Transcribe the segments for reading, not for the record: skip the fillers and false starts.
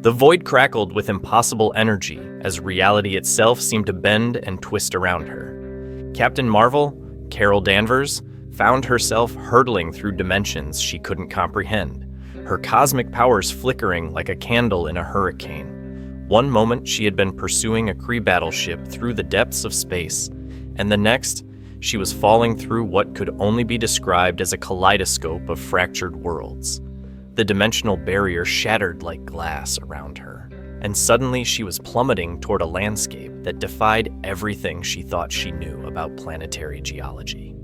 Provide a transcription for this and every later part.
The void crackled with impossible energy as reality itself seemed to bend and twist around her. Captain Marvel, Carol Danvers, found herself hurtling through dimensions she couldn't comprehend, her cosmic powers flickering like a candle in a hurricane. One moment she had been pursuing a Kree battleship through the depths of space, and the next, she was falling through what could only be described as a kaleidoscope of fractured worlds. The dimensional barrier shattered like glass around her, and suddenly she was plummeting toward a landscape that defied everything she thought she knew about planetary geology.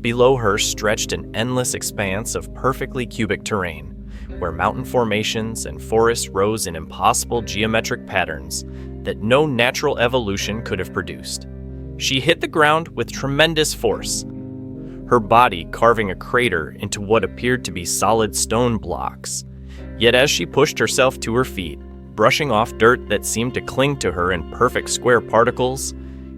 Below her stretched an endless expanse of perfectly cubic terrain, where mountain formations and forests rose in impossible geometric patterns that no natural evolution could have produced. She hit the ground with tremendous force, her body carving a crater into what appeared to be solid stone blocks. Yet as she pushed herself to her feet, brushing off dirt that seemed to cling to her in perfect square particles,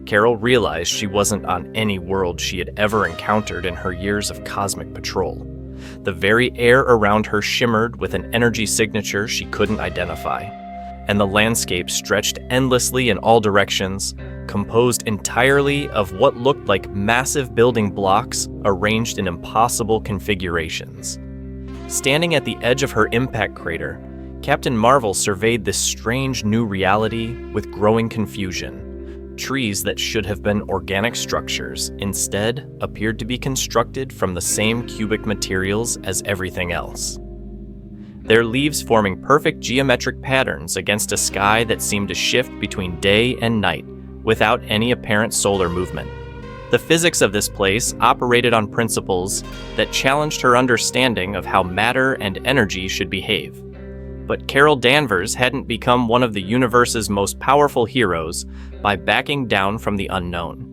Carol realized she wasn't on any world she had ever encountered in her years of cosmic patrol. The very air around her shimmered with an energy signature she couldn't identify, and the landscape stretched endlessly in all directions, composed entirely of what looked like massive building blocks arranged in impossible configurations. Standing at the edge of her impact crater, Captain Marvel surveyed this strange new reality with growing confusion. Trees that should have been organic structures instead appeared to be constructed from the same cubic materials as everything else. Their leaves forming perfect geometric patterns against a sky that seemed to shift between day and night without any apparent solar movement. The physics of this place operated on principles that challenged her understanding of how matter and energy should behave. But Carol Danvers hadn't become one of the universe's most powerful heroes by backing down from the unknown.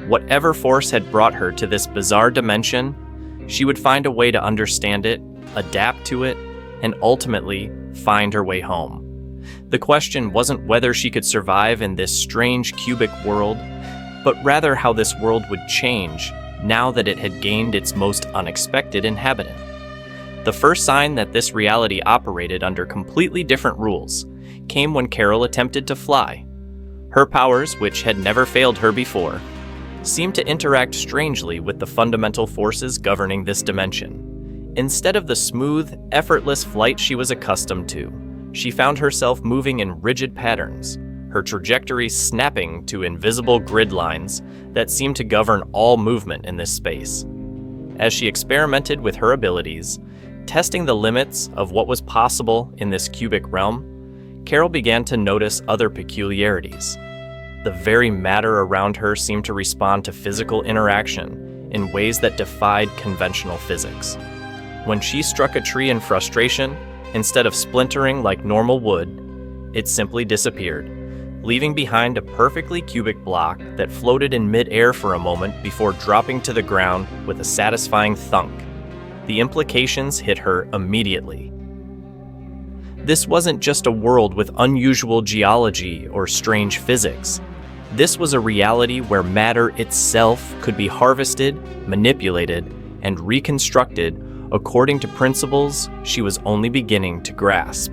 Whatever force had brought her to this bizarre dimension, she would find a way to understand it, adapt to it, and ultimately find her way home. The question wasn't whether she could survive in this strange cubic world, but rather how this world would change now that it had gained its most unexpected inhabitant. The first sign that this reality operated under completely different rules came when Carol attempted to fly. Her powers, which had never failed her before, seemed to interact strangely with the fundamental forces governing this dimension. Instead of the smooth, effortless flight she was accustomed to, she found herself moving in rigid patterns, her trajectory snapping to invisible grid lines that seemed to govern all movement in this space. As she experimented with her abilities, testing the limits of what was possible in this cubic realm, Carol began to notice other peculiarities. The very matter around her seemed to respond to physical interaction in ways that defied conventional physics. When she struck a tree in frustration, instead of splintering like normal wood, it simply disappeared, leaving behind a perfectly cubic block that floated in mid-air for a moment before dropping to the ground with a satisfying thunk. The implications hit her immediately. This wasn't just a world with unusual geology or strange physics. This was a reality where matter itself could be harvested, manipulated, and reconstructed according to principles she was only beginning to grasp.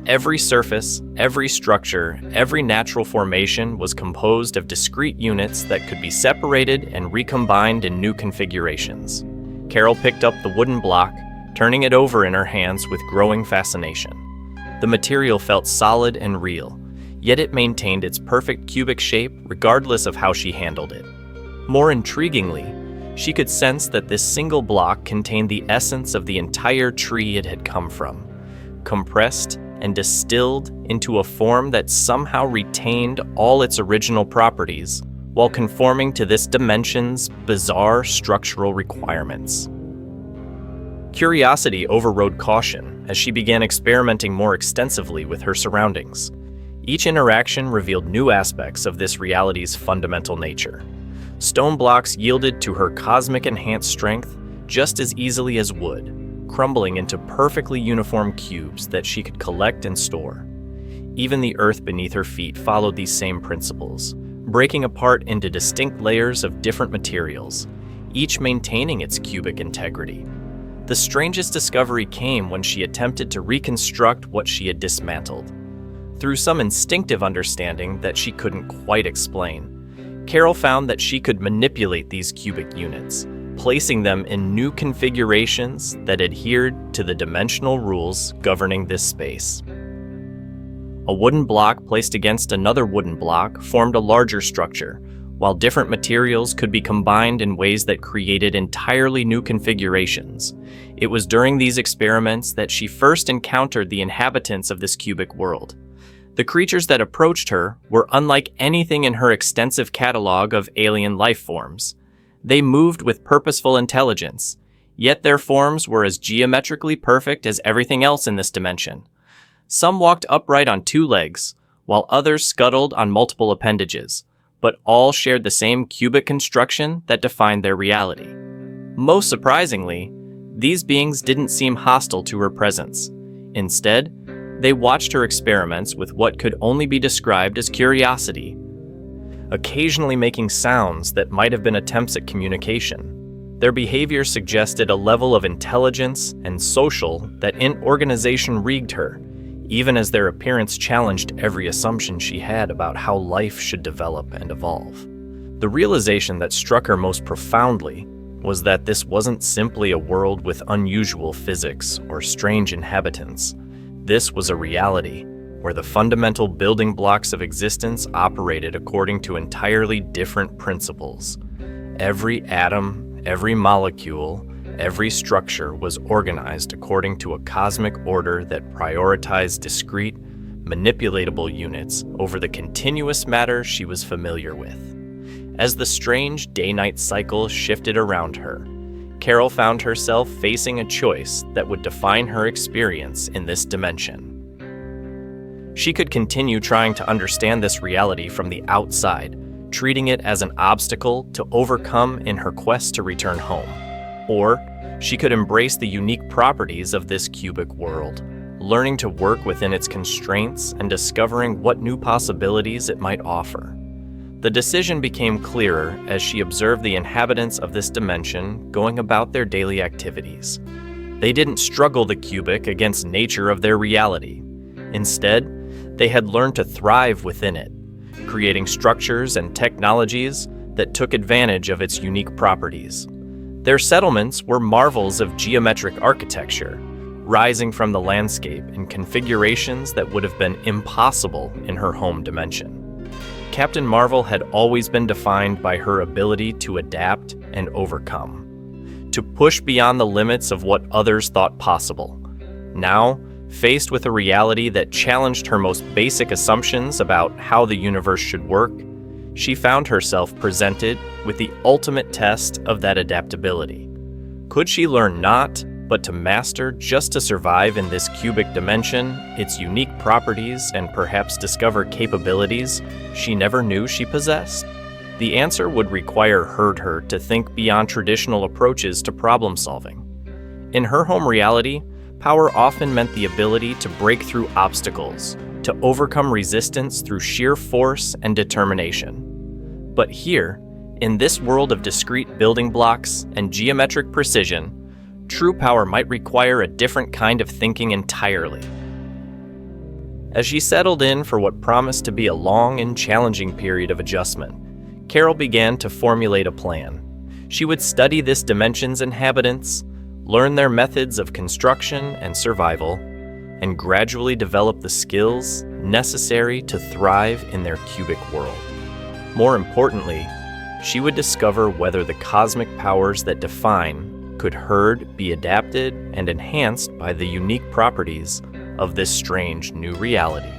Every surface, every structure, every natural formation was composed of discrete units that could be separated and recombined in new configurations. Carol picked up the wooden block, turning it over in her hands with growing fascination. The material felt solid and real, yet it maintained its perfect cubic shape regardless of how she handled it. More intriguingly, she could sense that this single block contained the essence of the entire tree it had come from, compressed and distilled into a form that somehow retained all its original properties while conforming to this dimension's bizarre structural requirements. Curiosity overrode caution as she began experimenting more extensively with her surroundings. Each interaction revealed new aspects of this reality's fundamental nature. Stone blocks yielded to her cosmic enhanced strength just as easily as wood, crumbling into perfectly uniform cubes that she could collect and store. Even the earth beneath her feet followed these same principles, breaking apart into distinct layers of different materials, each maintaining its cubic integrity. The strangest discovery came when she attempted to reconstruct what she had dismantled. through some instinctive understanding that she couldn't quite explain, Carol found that she could manipulate these cubic units, placing them in new configurations that adhered to the dimensional rules governing this space. A wooden block placed against another wooden block formed a larger structure, while different materials could be combined in ways that created entirely new configurations. It was during these experiments that she first encountered the inhabitants of this cubic world. The creatures that approached her were unlike anything in her extensive catalog of alien life forms. They moved with purposeful intelligence, yet their forms were as geometrically perfect as everything else in this dimension. Some walked upright on 2 legs, while others scuttled on multiple appendages, but all shared the same cubic construction that defined their reality. Most surprisingly, these beings didn't seem hostile to her presence. Instead, they watched her experiments with what could only be described as curiosity, occasionally making sounds that might have been attempts at communication. Their behavior suggested a level of intelligence and social that organization rigged her, even as their appearance challenged every assumption she had about how life should develop and evolve. The realization that struck her most profoundly was that this wasn't simply a world with unusual physics or strange inhabitants. This was a reality where the fundamental building blocks of existence operated according to entirely different principles. Every atom, every molecule, every structure was organized according to a cosmic order that prioritized discrete, manipulatable units over the continuous matter she was familiar with. As the strange day-night cycle shifted around her, Carol found herself facing a choice that would define her experience in this dimension. She could continue trying to understand this reality from the outside, treating it as an obstacle to overcome in her quest to return home. Or she could embrace the unique properties of this cubic world, learning to work within its constraints and discovering what new possibilities it might offer. The decision became clearer as she observed the inhabitants of this dimension going about their daily activities. They didn't struggle the cubic against nature of their reality. Instead, they had learned to thrive within it, creating structures and technologies that took advantage of its unique properties. Their settlements were marvels of geometric architecture, rising from the landscape in configurations that would have been impossible in her home dimension. Captain Marvel had always been defined by her ability to adapt and overcome, to push beyond the limits of what others thought possible. Now, faced with a reality that challenged her most basic assumptions about how the universe should work, she found herself presented with the ultimate test of that adaptability. Could she learn not, but to master just to survive in this cubic dimension, its unique properties, and perhaps discover capabilities she never knew she possessed? The answer would require her to think beyond traditional approaches to problem solving. In her home reality, power often meant the ability to break through obstacles, to overcome resistance through sheer force and determination. But here, in this world of discrete building blocks and geometric precision, true power might require a different kind of thinking entirely. As she settled in for what promised to be a long and challenging period of adjustment, Carol began to formulate a plan. She would study this dimension's inhabitants, learn their methods of construction and survival, and gradually develop the skills necessary to thrive in their cubic world. More importantly, she would discover whether the cosmic powers that define could be adapted and enhanced by the unique properties of this strange new reality.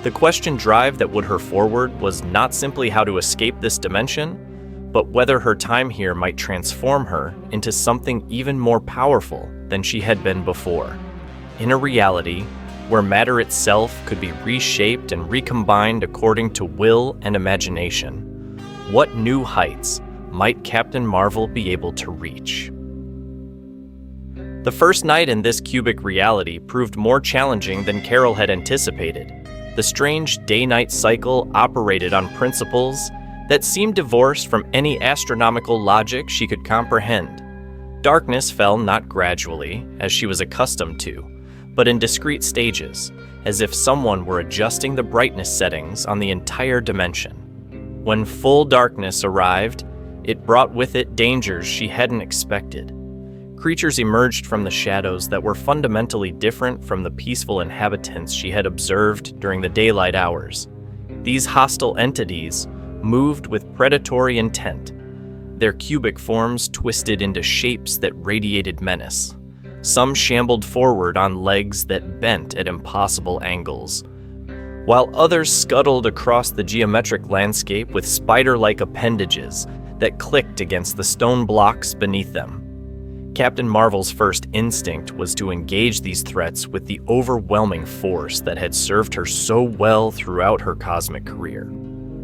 The question drive that would her forward was not simply how to escape this dimension, but whether her time here might transform her into something even more powerful than she had been before. In a reality where matter itself could be reshaped and recombined according to will and imagination, what new heights might Captain Marvel be able to reach? The first night in this cubic reality proved more challenging than Carol had anticipated. The strange day-night cycle operated on principles that seemed divorced from any astronomical logic she could comprehend. Darkness fell not gradually, as she was accustomed to, but in discrete stages, as if someone were adjusting the brightness settings on the entire dimension. When full darkness arrived, it brought with it dangers she hadn't expected. Creatures emerged from the shadows that were fundamentally different from the peaceful inhabitants she had observed during the daylight hours. These hostile entities moved with predatory intent, their cubic forms twisted into shapes that radiated menace. Some shambled forward on legs that bent at impossible angles, while others scuttled across the geometric landscape with spider-like appendages that clicked against the stone blocks beneath them. Captain Marvel's first instinct was to engage these threats with the overwhelming force that had served her so well throughout her cosmic career.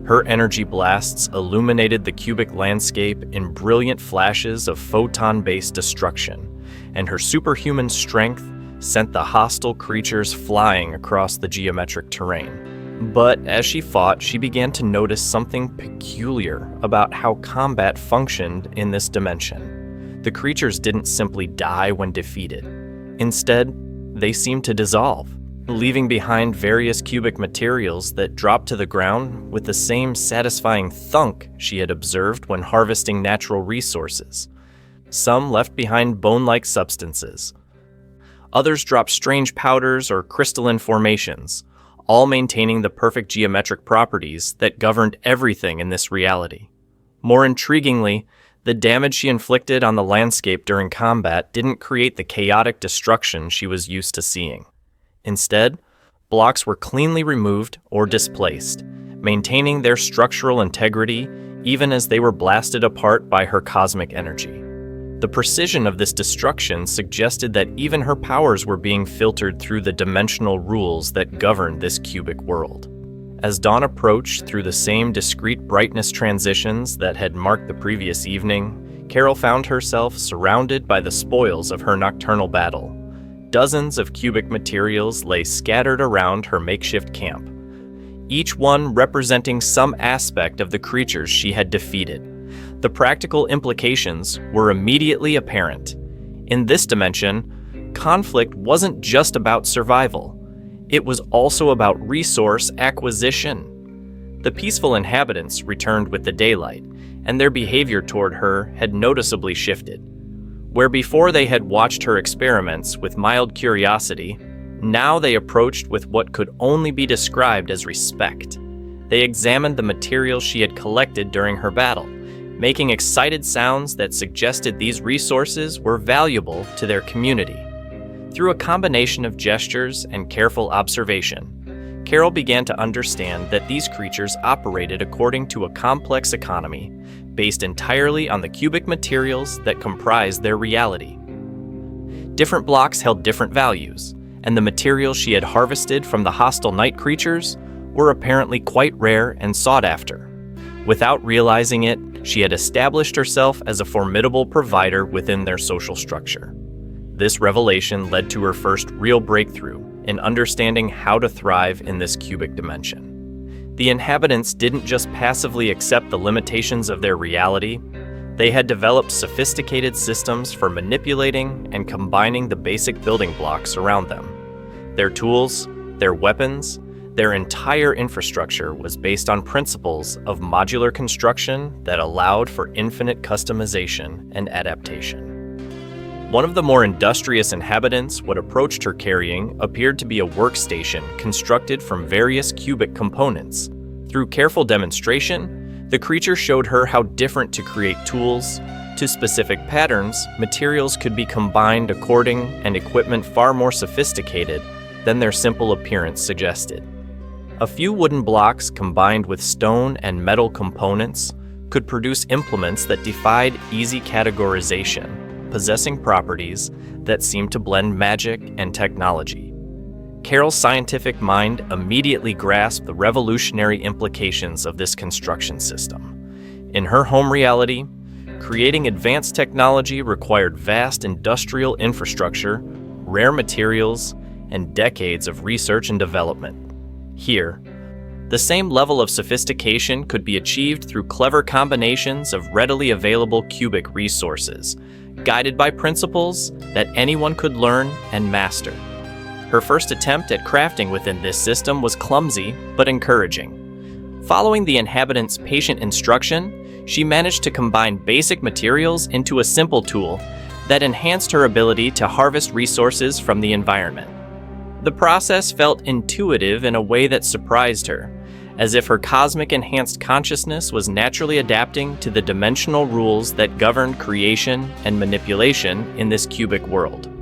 Her energy blasts illuminated the cubic landscape in brilliant flashes of photon-based destruction, and her superhuman strength sent the hostile creatures flying across the geometric terrain. But as she fought, she began to notice something peculiar about how combat functioned in this dimension. The creatures didn't simply die when defeated. Instead, they seemed to dissolve, leaving behind various cubic materials that dropped to the ground with the same satisfying thunk she had observed when harvesting natural resources. Some left behind bone-like substances. Others dropped strange powders or crystalline formations, all maintaining the perfect geometric properties that governed everything in this reality. More intriguingly, the damage she inflicted on the landscape during combat didn't create the chaotic destruction she was used to seeing. Instead, blocks were cleanly removed or displaced, maintaining their structural integrity even as they were blasted apart by her cosmic energy. The precision of this destruction suggested that even her powers were being filtered through the dimensional rules that governed this cubic world. As dawn approached through the same discrete brightness transitions that had marked the previous evening, Carol found herself surrounded by the spoils of her nocturnal battle. Dozens of cubic materials lay scattered around her makeshift camp, each one representing some aspect of the creatures she had defeated. The practical implications were immediately apparent. In this dimension, conflict wasn't just about survival. It was also about resource acquisition. The peaceful inhabitants returned with the daylight, and their behavior toward her had noticeably shifted. Where before they had watched her experiments with mild curiosity, now they approached with what could only be described as respect. They examined the materials she had collected during her battle, making excited sounds that suggested these resources were valuable to their community. Through a combination of gestures and careful observation, Carol began to understand that these creatures operated according to a complex economy based entirely on the cubic materials that comprised their reality. Different blocks held different values, and the materials she had harvested from the hostile night creatures were apparently quite rare and sought after. Without realizing it, she had established herself as a formidable provider within their social structure. This revelation led to her first real breakthrough in understanding how to thrive in this cubic dimension. The inhabitants didn't just passively accept the limitations of their reality, they had developed sophisticated systems for manipulating and combining the basic building blocks around them. Their tools, their weapons, their entire infrastructure was based on principles of modular construction that allowed for infinite customization and adaptation. One of the more industrious inhabitants what approached her carrying appeared to be a workstation constructed from various cubic components. Through careful demonstration, the creature showed her how different to create tools. To specific patterns, materials could be combined according and equipment far more sophisticated than their simple appearance suggested. A few wooden blocks combined with stone and metal components could produce implements that defied easy categorization, possessing properties that seemed to blend magic and technology. Carol's scientific mind immediately grasped the revolutionary implications of this construction system. In her home reality, creating advanced technology required vast industrial infrastructure, rare materials, and decades of research and development. Here, the same level of sophistication could be achieved through clever combinations of readily available cubic resources, guided by principles that anyone could learn and master. Her first attempt at crafting within this system was clumsy but encouraging. Following the inhabitants' patient instruction, she managed to combine basic materials into a simple tool that enhanced her ability to harvest resources from the environment. The process felt intuitive in a way that surprised her, as if her cosmic enhanced consciousness was naturally adapting to the dimensional rules that govern creation and manipulation in this cubic world.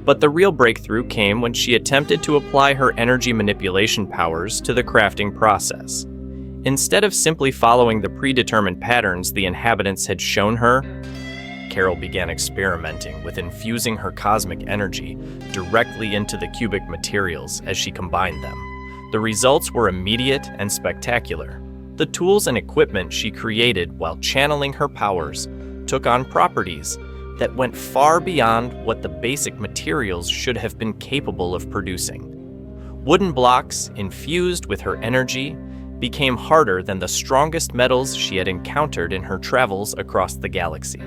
But the real breakthrough came when she attempted to apply her energy manipulation powers to the crafting process. Instead of simply following the predetermined patterns the inhabitants had shown her, Carol began experimenting with infusing her cosmic energy directly into the cubic materials as she combined them. The results were immediate and spectacular. The tools and equipment she created while channeling her powers took on properties that went far beyond what the basic materials should have been capable of producing. Wooden blocks infused with her energy became harder than the strongest metals she had encountered in her travels across the galaxy.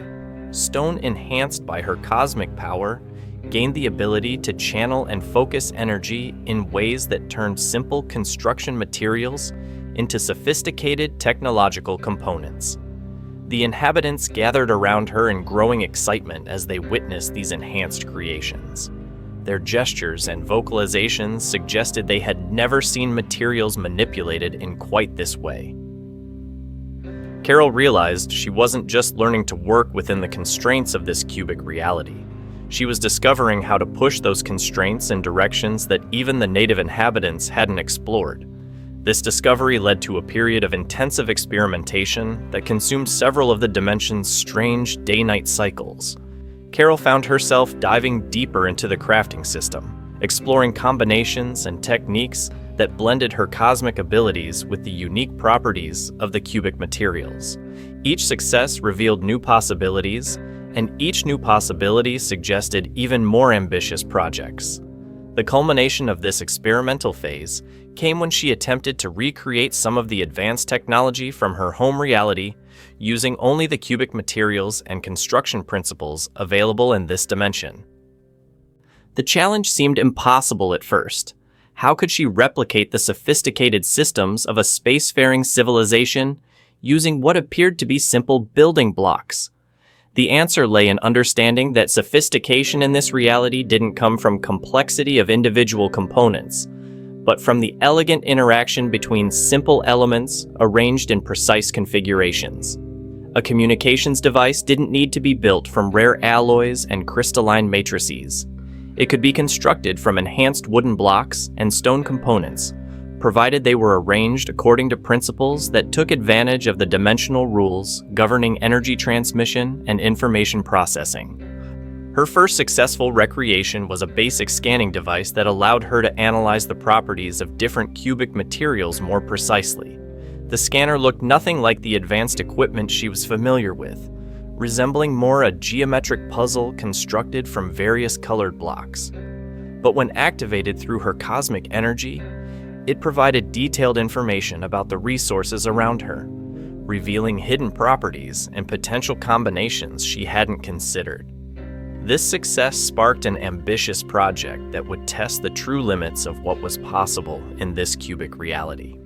Stone, enhanced by her cosmic power, gained the ability to channel and focus energy in ways that turned simple construction materials into sophisticated technological components. The inhabitants gathered around her in growing excitement as they witnessed these enhanced creations. Their gestures and vocalizations suggested they had never seen materials manipulated in quite this way. Carol realized she wasn't just learning to work within the constraints of this cubic reality. She was discovering how to push those constraints in directions that even the native inhabitants hadn't explored. This discovery led to a period of intensive experimentation that consumed several of the dimension's strange day-night cycles. Carol found herself diving deeper into the crafting system, exploring combinations and techniques that blended her cosmic abilities with the unique properties of the cubic materials. Each success revealed new possibilities, and each new possibility suggested even more ambitious projects. The culmination of this experimental phase came when she attempted to recreate some of the advanced technology from her home reality using only the cubic materials and construction principles available in this dimension. The challenge seemed impossible at first. How could she replicate the sophisticated systems of a spacefaring civilization using what appeared to be simple building blocks? The answer lay in understanding that sophistication in this reality didn't come from complexity of individual components, but from the elegant interaction between simple elements arranged in precise configurations. A communications device didn't need to be built from rare alloys and crystalline matrices. It could be constructed from enhanced wooden blocks and stone components, provided they were arranged according to principles that took advantage of the dimensional rules governing energy transmission and information processing. Her first successful recreation was a basic scanning device that allowed her to analyze the properties of different cubic materials more precisely. The scanner looked nothing like the advanced equipment she was familiar with, resembling more a geometric puzzle constructed from various colored blocks. But when activated through her cosmic energy, it provided detailed information about the resources around her, revealing hidden properties and potential combinations she hadn't considered. This success sparked an ambitious project that would test the true limits of what was possible in this cubic reality.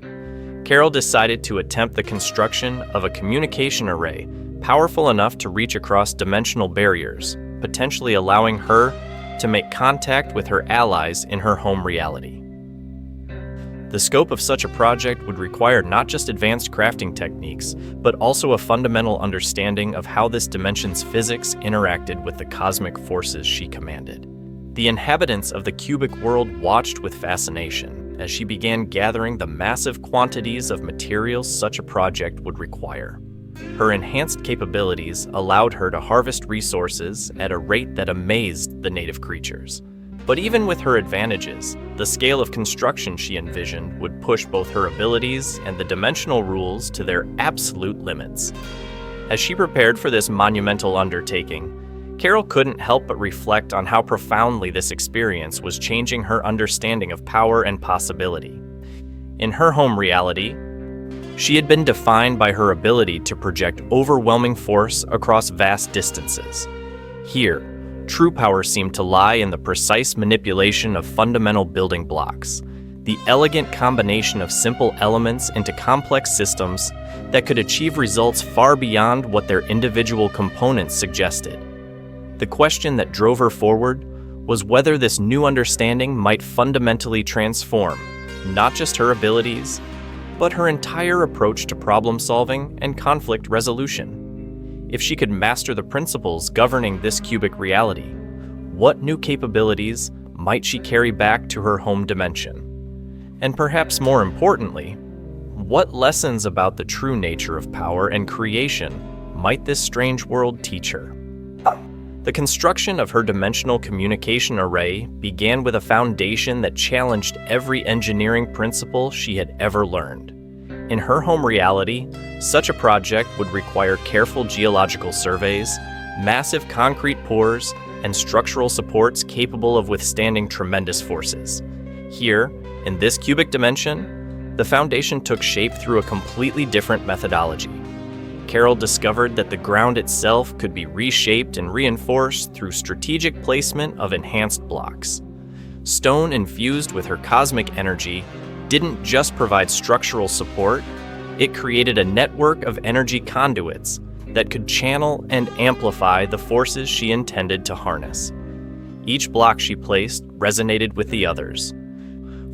Carol decided to attempt the construction of a communication array powerful enough to reach across dimensional barriers, potentially allowing her to make contact with her allies in her home reality. The scope of such a project would require not just advanced crafting techniques, but also a fundamental understanding of how this dimension's physics interacted with the cosmic forces she commanded. The inhabitants of the cubic world watched with fascination as she began gathering the massive quantities of materials such a project would require. Her enhanced capabilities allowed her to harvest resources at a rate that amazed the native creatures. But even with her advantages, the scale of construction she envisioned would push both her abilities and the dimensional rules to their absolute limits. As she prepared for this monumental undertaking, Carol couldn't help but reflect on how profoundly this experience was changing her understanding of power and possibility. In her home reality, she had been defined by her ability to project overwhelming force across vast distances. Here, True power seemed to lie in the precise manipulation of fundamental building blocks, the elegant combination of simple elements into complex systems that could achieve results far beyond what their individual components suggested. The question that drove her forward was whether this new understanding might fundamentally transform not just her abilities, but her entire approach to problem solving and conflict resolution. If she could master the principles governing this cubic reality, what new capabilities might she carry back to her home dimension? And perhaps more importantly, what lessons about the true nature of power and creation might this strange world teach her? The construction of her dimensional communication array began with a foundation that challenged every engineering principle she had ever learned. In her home reality, such a project would require careful geological surveys, massive concrete pours, and structural supports capable of withstanding tremendous forces. Here, in this cubic dimension, the foundation took shape through a completely different methodology. Carol discovered that the ground itself could be reshaped and reinforced through strategic placement of enhanced blocks. Stone infused with her cosmic energy didn't just provide structural support, it created a network of energy conduits that could channel and amplify the forces she intended to harness. Each block she placed resonated with the others,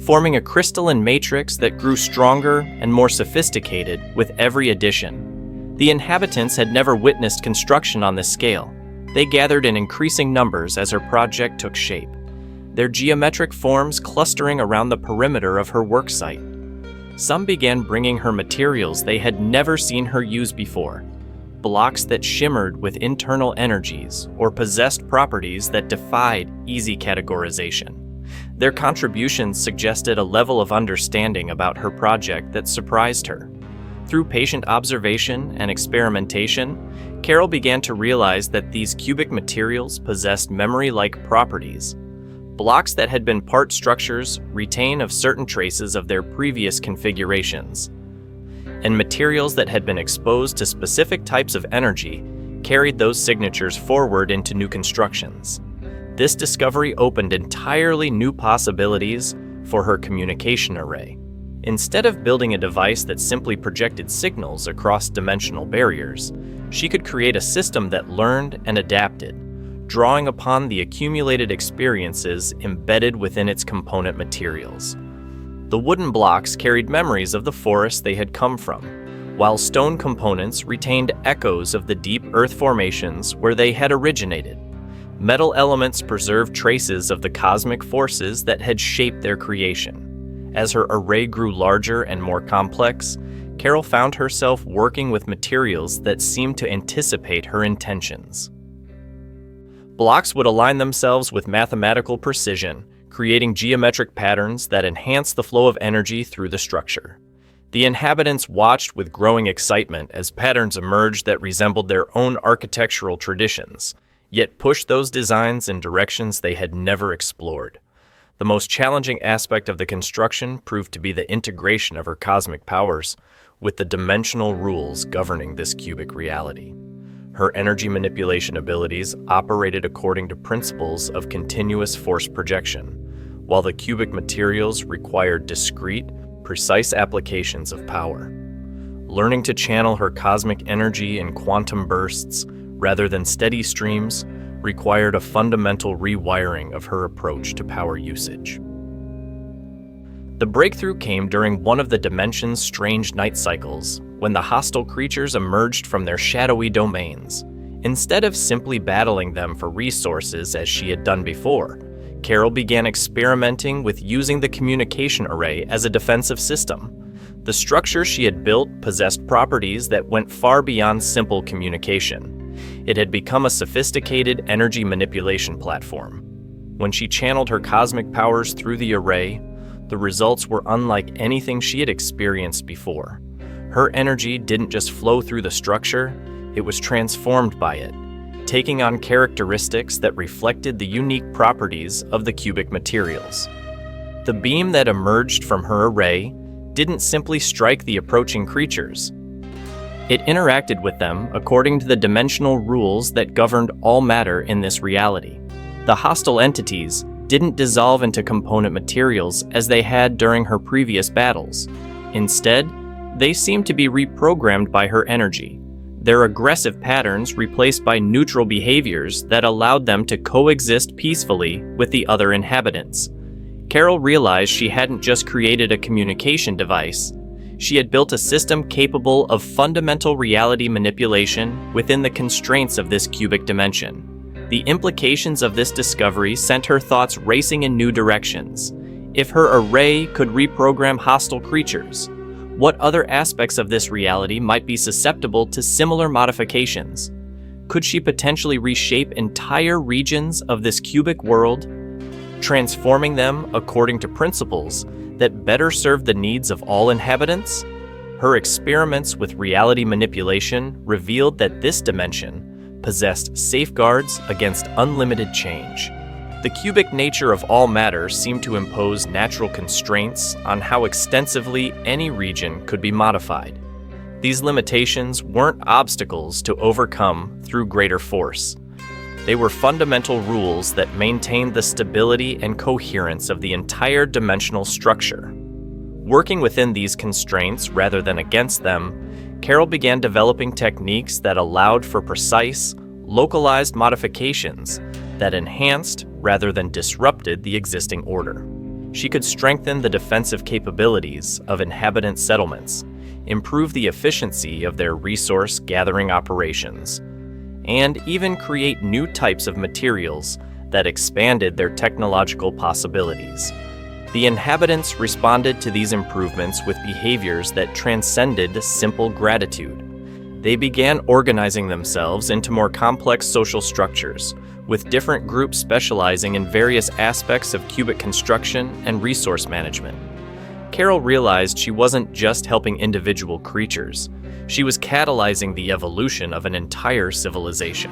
forming a crystalline matrix that grew stronger and more sophisticated with every addition. The inhabitants had never witnessed construction on this scale. They gathered in increasing numbers as her project took shape, their geometric forms clustering around the perimeter of her work site. Some began bringing her materials they had never seen her use before, blocks that shimmered with internal energies or possessed properties that defied easy categorization. Their contributions suggested a level of understanding about her project that surprised her. Through patient observation and experimentation, Carol began to realize that these cubic materials possessed memory-like properties. Blocks that had been part structures retain of certain traces of their previous configurations, and materials that had been exposed to specific types of energy carried those signatures forward into new constructions. This discovery opened entirely new possibilities for her communication array. Instead of building a device that simply projected signals across dimensional barriers, she could create a system that learned and adapted, drawing upon the accumulated experiences embedded within its component materials. The wooden blocks carried memories of the forest they had come from, while stone components retained echoes of the deep earth formations where they had originated. Metal elements preserved traces of the cosmic forces that had shaped their creation. As her array grew larger and more complex, Carol found herself working with materials that seemed to anticipate her intentions. Blocks would align themselves with mathematical precision, creating geometric patterns that enhanced the flow of energy through the structure. The inhabitants watched with growing excitement as patterns emerged that resembled their own architectural traditions, yet pushed those designs in directions they had never explored. The most challenging aspect of the construction proved to be the integration of her cosmic powers with the dimensional rules governing this cubic reality. Her energy manipulation abilities operated according to principles of continuous force projection, while the cubic materials required discrete, precise applications of power. Learning to channel her cosmic energy in quantum bursts rather than steady streams required a fundamental rewiring of her approach to power usage. The breakthrough came during one of the dimension's strange night cycles, when the hostile creatures emerged from their shadowy domains. Instead of simply battling them for resources as she had done before, Carol began experimenting with using the communication array as a defensive system. The structure she had built possessed properties that went far beyond simple communication. It had become a sophisticated energy manipulation platform. When she channeled her cosmic powers through the array, the results were unlike anything she had experienced before. Her energy didn't just flow through the structure, it was transformed by it, taking on characteristics that reflected the unique properties of the cubic materials. The beam that emerged from her array didn't simply strike the approaching creatures. It interacted with them according to the dimensional rules that governed all matter in this reality. The hostile entities didn't dissolve into component materials as they had during her previous battles. Instead, they seemed to be reprogrammed by her energy, their aggressive patterns replaced by neutral behaviors that allowed them to coexist peacefully with the other inhabitants. Carol realized she hadn't just created a communication device. She had built a system capable of fundamental reality manipulation within the constraints of this cubic dimension. The implications of this discovery sent her thoughts racing in new directions. If her array could reprogram hostile creatures, what other aspects of this reality might be susceptible to similar modifications? Could she potentially reshape entire regions of this cubic world, transforming them according to principles that better serve the needs of all inhabitants? Her experiments with reality manipulation revealed that this dimension possessed safeguards against unlimited change. The cubic nature of all matter seemed to impose natural constraints on how extensively any region could be modified. These limitations weren't obstacles to overcome through greater force. They were fundamental rules that maintained the stability and coherence of the entire dimensional structure. Working within these constraints rather than against them, Carol began developing techniques that allowed for precise, localized modifications that enhanced rather than disrupted the existing order. She could strengthen the defensive capabilities of inhabitant settlements, improve the efficiency of their resource-gathering operations, and even create new types of materials that expanded their technological possibilities. The inhabitants responded to these improvements with behaviors that transcended simple gratitude. They began organizing themselves into more complex social structures, with different groups specializing in various aspects of cubic construction and resource management. Carol realized she wasn't just helping individual creatures, she was catalyzing the evolution of an entire civilization.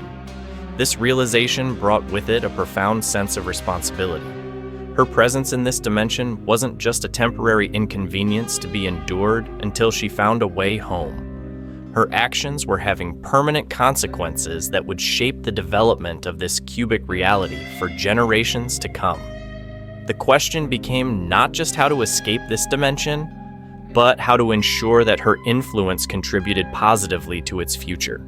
This realization brought with it a profound sense of responsibility. Her presence in this dimension wasn't just a temporary inconvenience to be endured until she found a way home. Her actions were having permanent consequences that would shape the development of this cubic reality for generations to come. The question became not just how to escape this dimension, but how to ensure that her influence contributed positively to its future.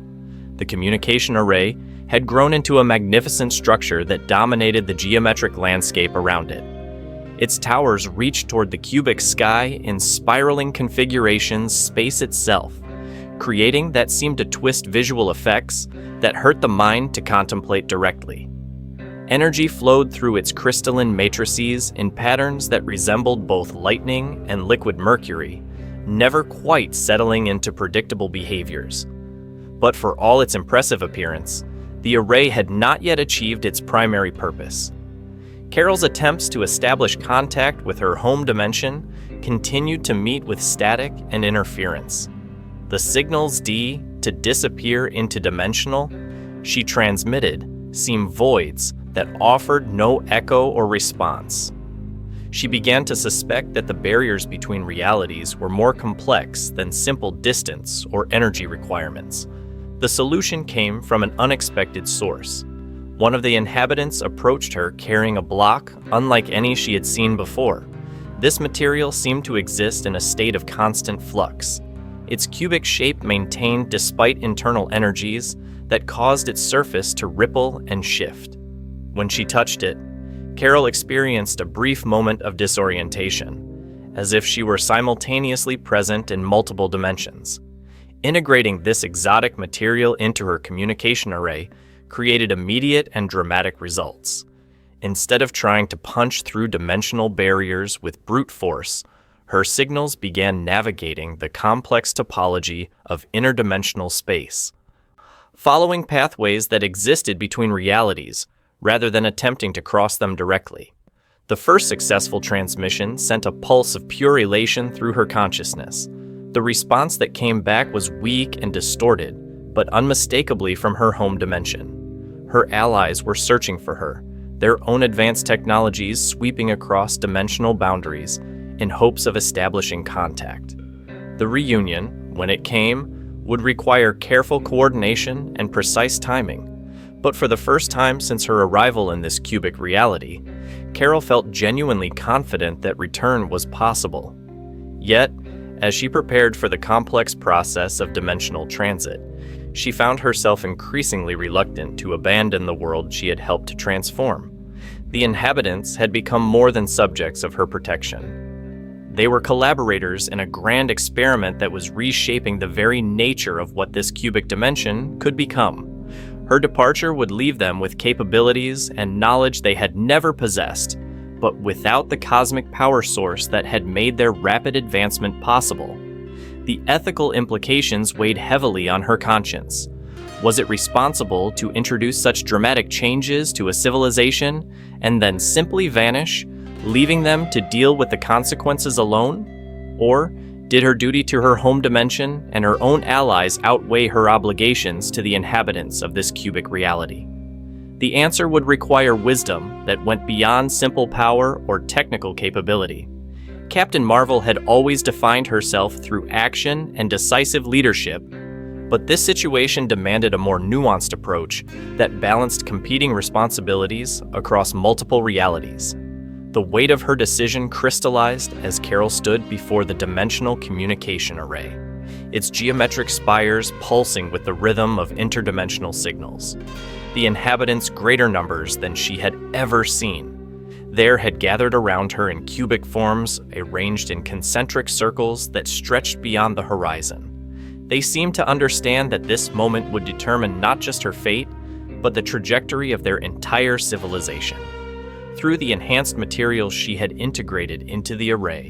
The communication array had grown into a magnificent structure that dominated the geometric landscape around it. Its towers reached toward the cubic sky in spiraling configurations, space itself, creating that seemed to twist visual effects that hurt the mind to contemplate directly. Energy flowed through its crystalline matrices in patterns that resembled both lightning and liquid mercury, never quite settling into predictable behaviors. But for all its impressive appearance, the array had not yet achieved its primary purpose. Carol's attempts to establish contact with her home dimension continued to meet with static and interference. The signals to disappear interdimensional she transmitted seemed voids that offered no echo or response. She began to suspect that the barriers between realities were more complex than simple distance or energy requirements. The solution came from an unexpected source. One of the inhabitants approached her carrying a block unlike any she had seen before. This material seemed to exist in a state of constant flux. Its cubic shape maintained despite internal energies that caused its surface to ripple and shift. When she touched it, Carol experienced a brief moment of disorientation, as if she were simultaneously present in multiple dimensions. Integrating this exotic material into her communication array created immediate and dramatic results. Instead of trying to punch through dimensional barriers with brute force, her signals began navigating the complex topology of interdimensional space, following pathways that existed between realities rather than attempting to cross them directly. The first successful transmission sent a pulse of pure elation through her consciousness. The response that came back was weak and distorted, but unmistakably from her home dimension. Her allies were searching for her, their own advanced technologies sweeping across dimensional boundaries in hopes of establishing contact. The reunion, when it came, would require careful coordination and precise timing, But for the first time since her arrival in this cubic reality, Carol felt genuinely confident that return was possible. Yet, as she prepared for the complex process of dimensional transit, she found herself increasingly reluctant to abandon the world she had helped to transform. The inhabitants had become more than subjects of her protection. They were collaborators in a grand experiment that was reshaping the very nature of what this cubic dimension could become. Her departure would leave them with capabilities and knowledge they had never possessed, but without the cosmic power source that had made their rapid advancement possible. The ethical implications weighed heavily on her conscience. Was it responsible to introduce such dramatic changes to a civilization and then simply vanish, leaving them to deal with the consequences alone? Or did her duty to her home dimension and her own allies outweigh her obligations to the inhabitants of this cubic reality? The answer would require wisdom that went beyond simple power or technical capability. Captain Marvel had always defined herself through action and decisive leadership, but this situation demanded a more nuanced approach that balanced competing responsibilities across multiple realities. The weight of her decision crystallized as Carol stood before the dimensional communication array, its geometric spires pulsing with the rhythm of interdimensional signals. The inhabitants' greater numbers than she had ever seen. There had gathered around her in cubic forms, arranged in concentric circles that stretched beyond the horizon. They seemed to understand that this moment would determine not just her fate, but the trajectory of their entire civilization. Through the enhanced materials she had integrated into the array,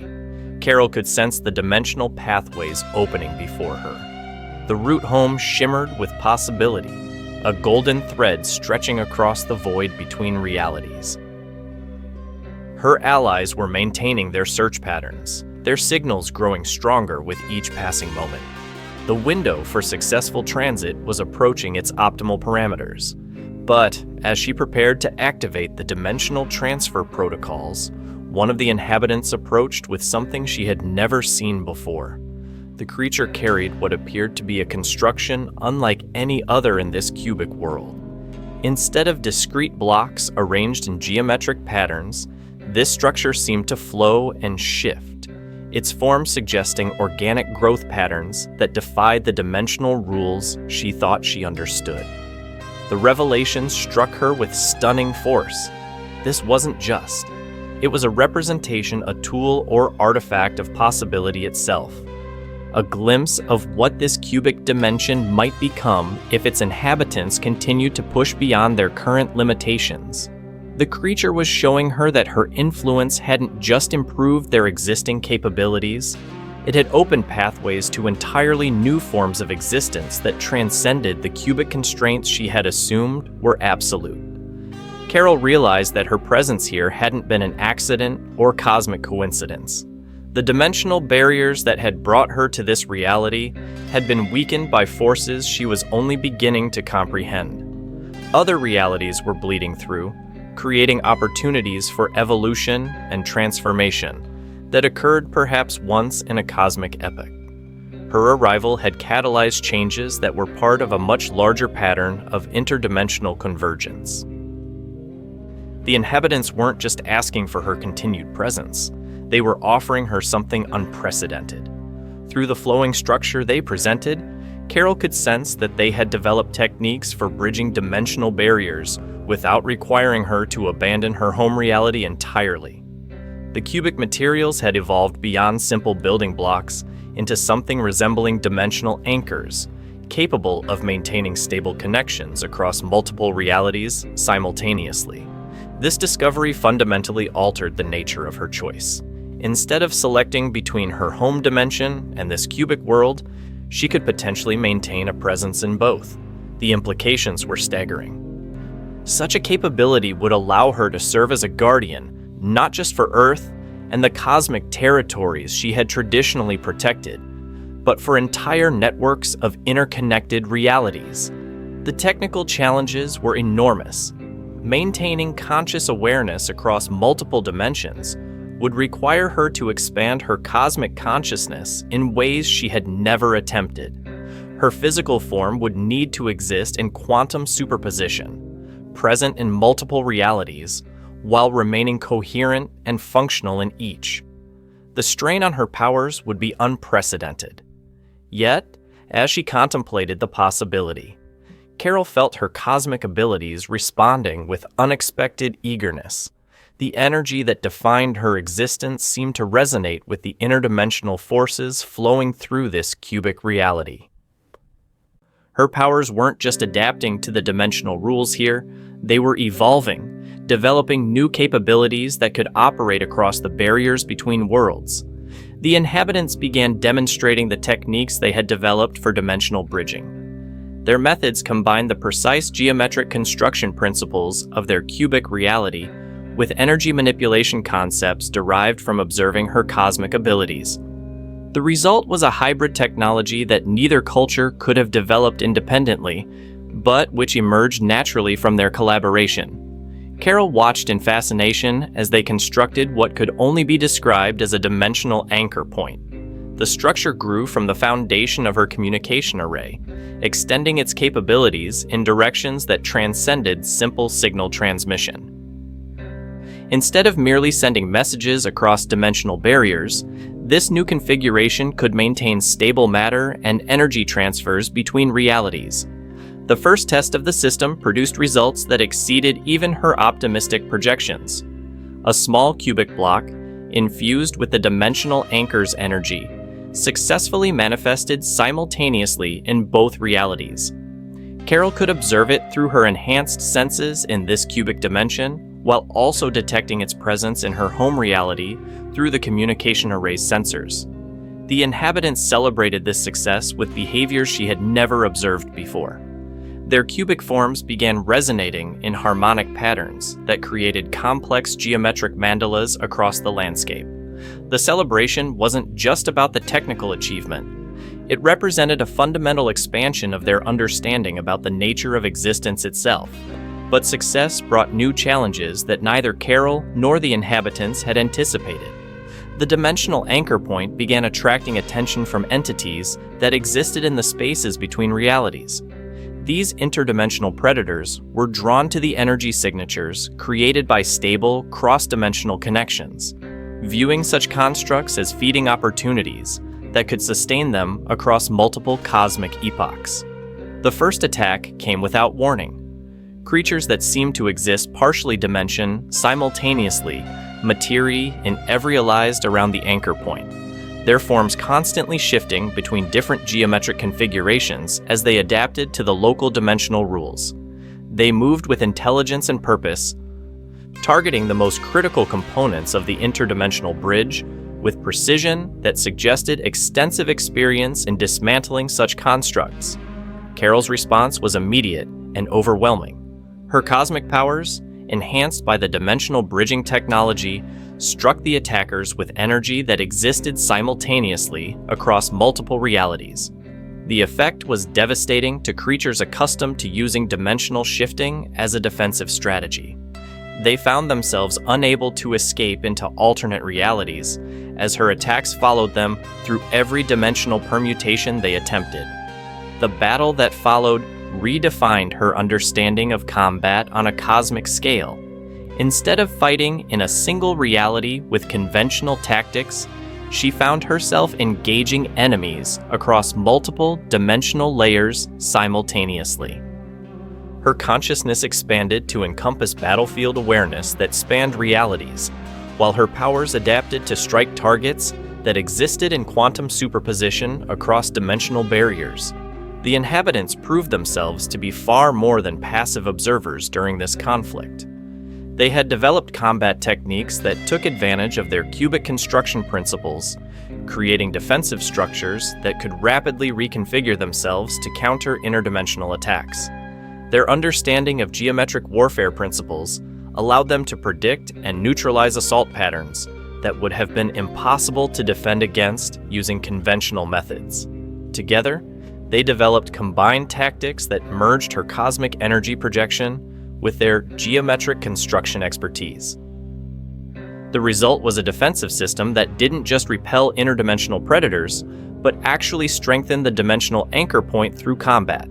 Carol could sense the dimensional pathways opening before her. The route home shimmered with possibility, a golden thread stretching across the void between realities. Her allies were maintaining their search patterns, their signals growing stronger with each passing moment. The window for successful transit was approaching its optimal parameters. But as she prepared to activate the dimensional transfer protocols, one of the inhabitants approached with something she had never seen before. The creature carried what appeared to be a construction unlike any other in this cubic world. Instead of discrete blocks arranged in geometric patterns, this structure seemed to flow and shift, its form suggesting organic growth patterns that defied the dimensional rules she thought she understood. The revelation struck her with stunning force. This wasn't just. It was a representation, a tool, or artifact of possibility itself. A glimpse of what this cubic dimension might become if its inhabitants continued to push beyond their current limitations. The creature was showing her that her influence hadn't just improved their existing capabilities, it had opened pathways to entirely new forms of existence that transcended the cubic constraints she had assumed were absolute. Carol realized that her presence here hadn't been an accident or cosmic coincidence. The dimensional barriers that had brought her to this reality had been weakened by forces she was only beginning to comprehend. Other realities were bleeding through, creating opportunities for evolution and transformation that occurred perhaps once in a cosmic epoch. Her arrival had catalyzed changes that were part of a much larger pattern of interdimensional convergence. The inhabitants weren't just asking for her continued presence, they were offering her something unprecedented. Through the flowing structure they presented, Carol could sense that they had developed techniques for bridging dimensional barriers without requiring her to abandon her home reality entirely. The cubic materials had evolved beyond simple building blocks into something resembling dimensional anchors, capable of maintaining stable connections across multiple realities simultaneously. This discovery fundamentally altered the nature of her choice. Instead of selecting between her home dimension and this cubic world, she could potentially maintain a presence in both. The implications were staggering. Such a capability would allow her to serve as a guardian, not just for Earth and the cosmic territories she had traditionally protected, but for entire networks of interconnected realities. The technical challenges were enormous. Maintaining conscious awareness across multiple dimensions would require her to expand her cosmic consciousness in ways she had never attempted. Her physical form would need to exist in quantum superposition, present in multiple realities while remaining coherent and functional in each. The strain on her powers would be unprecedented. Yet, as she contemplated the possibility, Carol felt her cosmic abilities responding with unexpected eagerness. The energy that defined her existence seemed to resonate with the interdimensional forces flowing through this cubic reality. Her powers weren't just adapting to the dimensional rules here, they were evolving, developing new capabilities that could operate across the barriers between worlds. The inhabitants began demonstrating the techniques they had developed for dimensional bridging. Their methods combined the precise geometric construction principles of their cubic reality with energy manipulation concepts derived from observing her cosmic abilities. The result was a hybrid technology that neither culture could have developed independently, but which emerged naturally from their collaboration. Carol watched in fascination as they constructed what could only be described as a dimensional anchor point. The structure grew from the foundation of her communication array, extending its capabilities in directions that transcended simple signal transmission. Instead of merely sending messages across dimensional barriers, this new configuration could maintain stable matter and energy transfers between realities. The first test of the system produced results that exceeded even her optimistic projections. A small cubic block, infused with the dimensional anchor's energy, successfully manifested simultaneously in both realities. Carol could observe it through her enhanced senses in this cubic dimension, while also detecting its presence in her home reality through the communication array's sensors. The inhabitants celebrated this success with behaviors she had never observed before. Their cubic forms began resonating in harmonic patterns that created complex geometric mandalas across the landscape. The celebration wasn't just about the technical achievement. It represented a fundamental expansion of their understanding about the nature of existence itself. But success brought new challenges that neither Carol nor the inhabitants had anticipated. The dimensional anchor point began attracting attention from entities that existed in the spaces between realities. These interdimensional predators were drawn to the energy signatures created by stable, cross-dimensional connections, viewing such constructs as feeding opportunities that could sustain them across multiple cosmic epochs. The first attack came without warning. Creatures that seemed to exist partially dimension simultaneously materia and etherealized around the anchor point, their forms constantly shifting between different geometric configurations as they adapted to the local dimensional rules. They moved with intelligence and purpose, targeting the most critical components of the interdimensional bridge with precision that suggested extensive experience in dismantling such constructs. Carol's response was immediate and overwhelming. Her cosmic powers, enhanced by the dimensional bridging technology, struck the attackers with energy that existed simultaneously across multiple realities. The effect was devastating to creatures accustomed to using dimensional shifting as a defensive strategy. They found themselves unable to escape into alternate realities, as her attacks followed them through every dimensional permutation they attempted. The battle that followed redefined her understanding of combat on a cosmic scale. Instead of fighting in a single reality with conventional tactics, she found herself engaging enemies across multiple dimensional layers simultaneously. Her consciousness expanded to encompass battlefield awareness that spanned realities, while her powers adapted to strike targets that existed in quantum superposition across dimensional barriers. The inhabitants proved themselves to be far more than passive observers during this conflict. They had developed combat techniques that took advantage of their cubic construction principles, creating defensive structures that could rapidly reconfigure themselves to counter interdimensional attacks. Their understanding of geometric warfare principles allowed them to predict and neutralize assault patterns that would have been impossible to defend against using conventional methods. Together, they developed combined tactics that merged her cosmic energy projection with their geometric construction expertise. The result was a defensive system that didn't just repel interdimensional predators, but actually strengthened the dimensional anchor point through combat.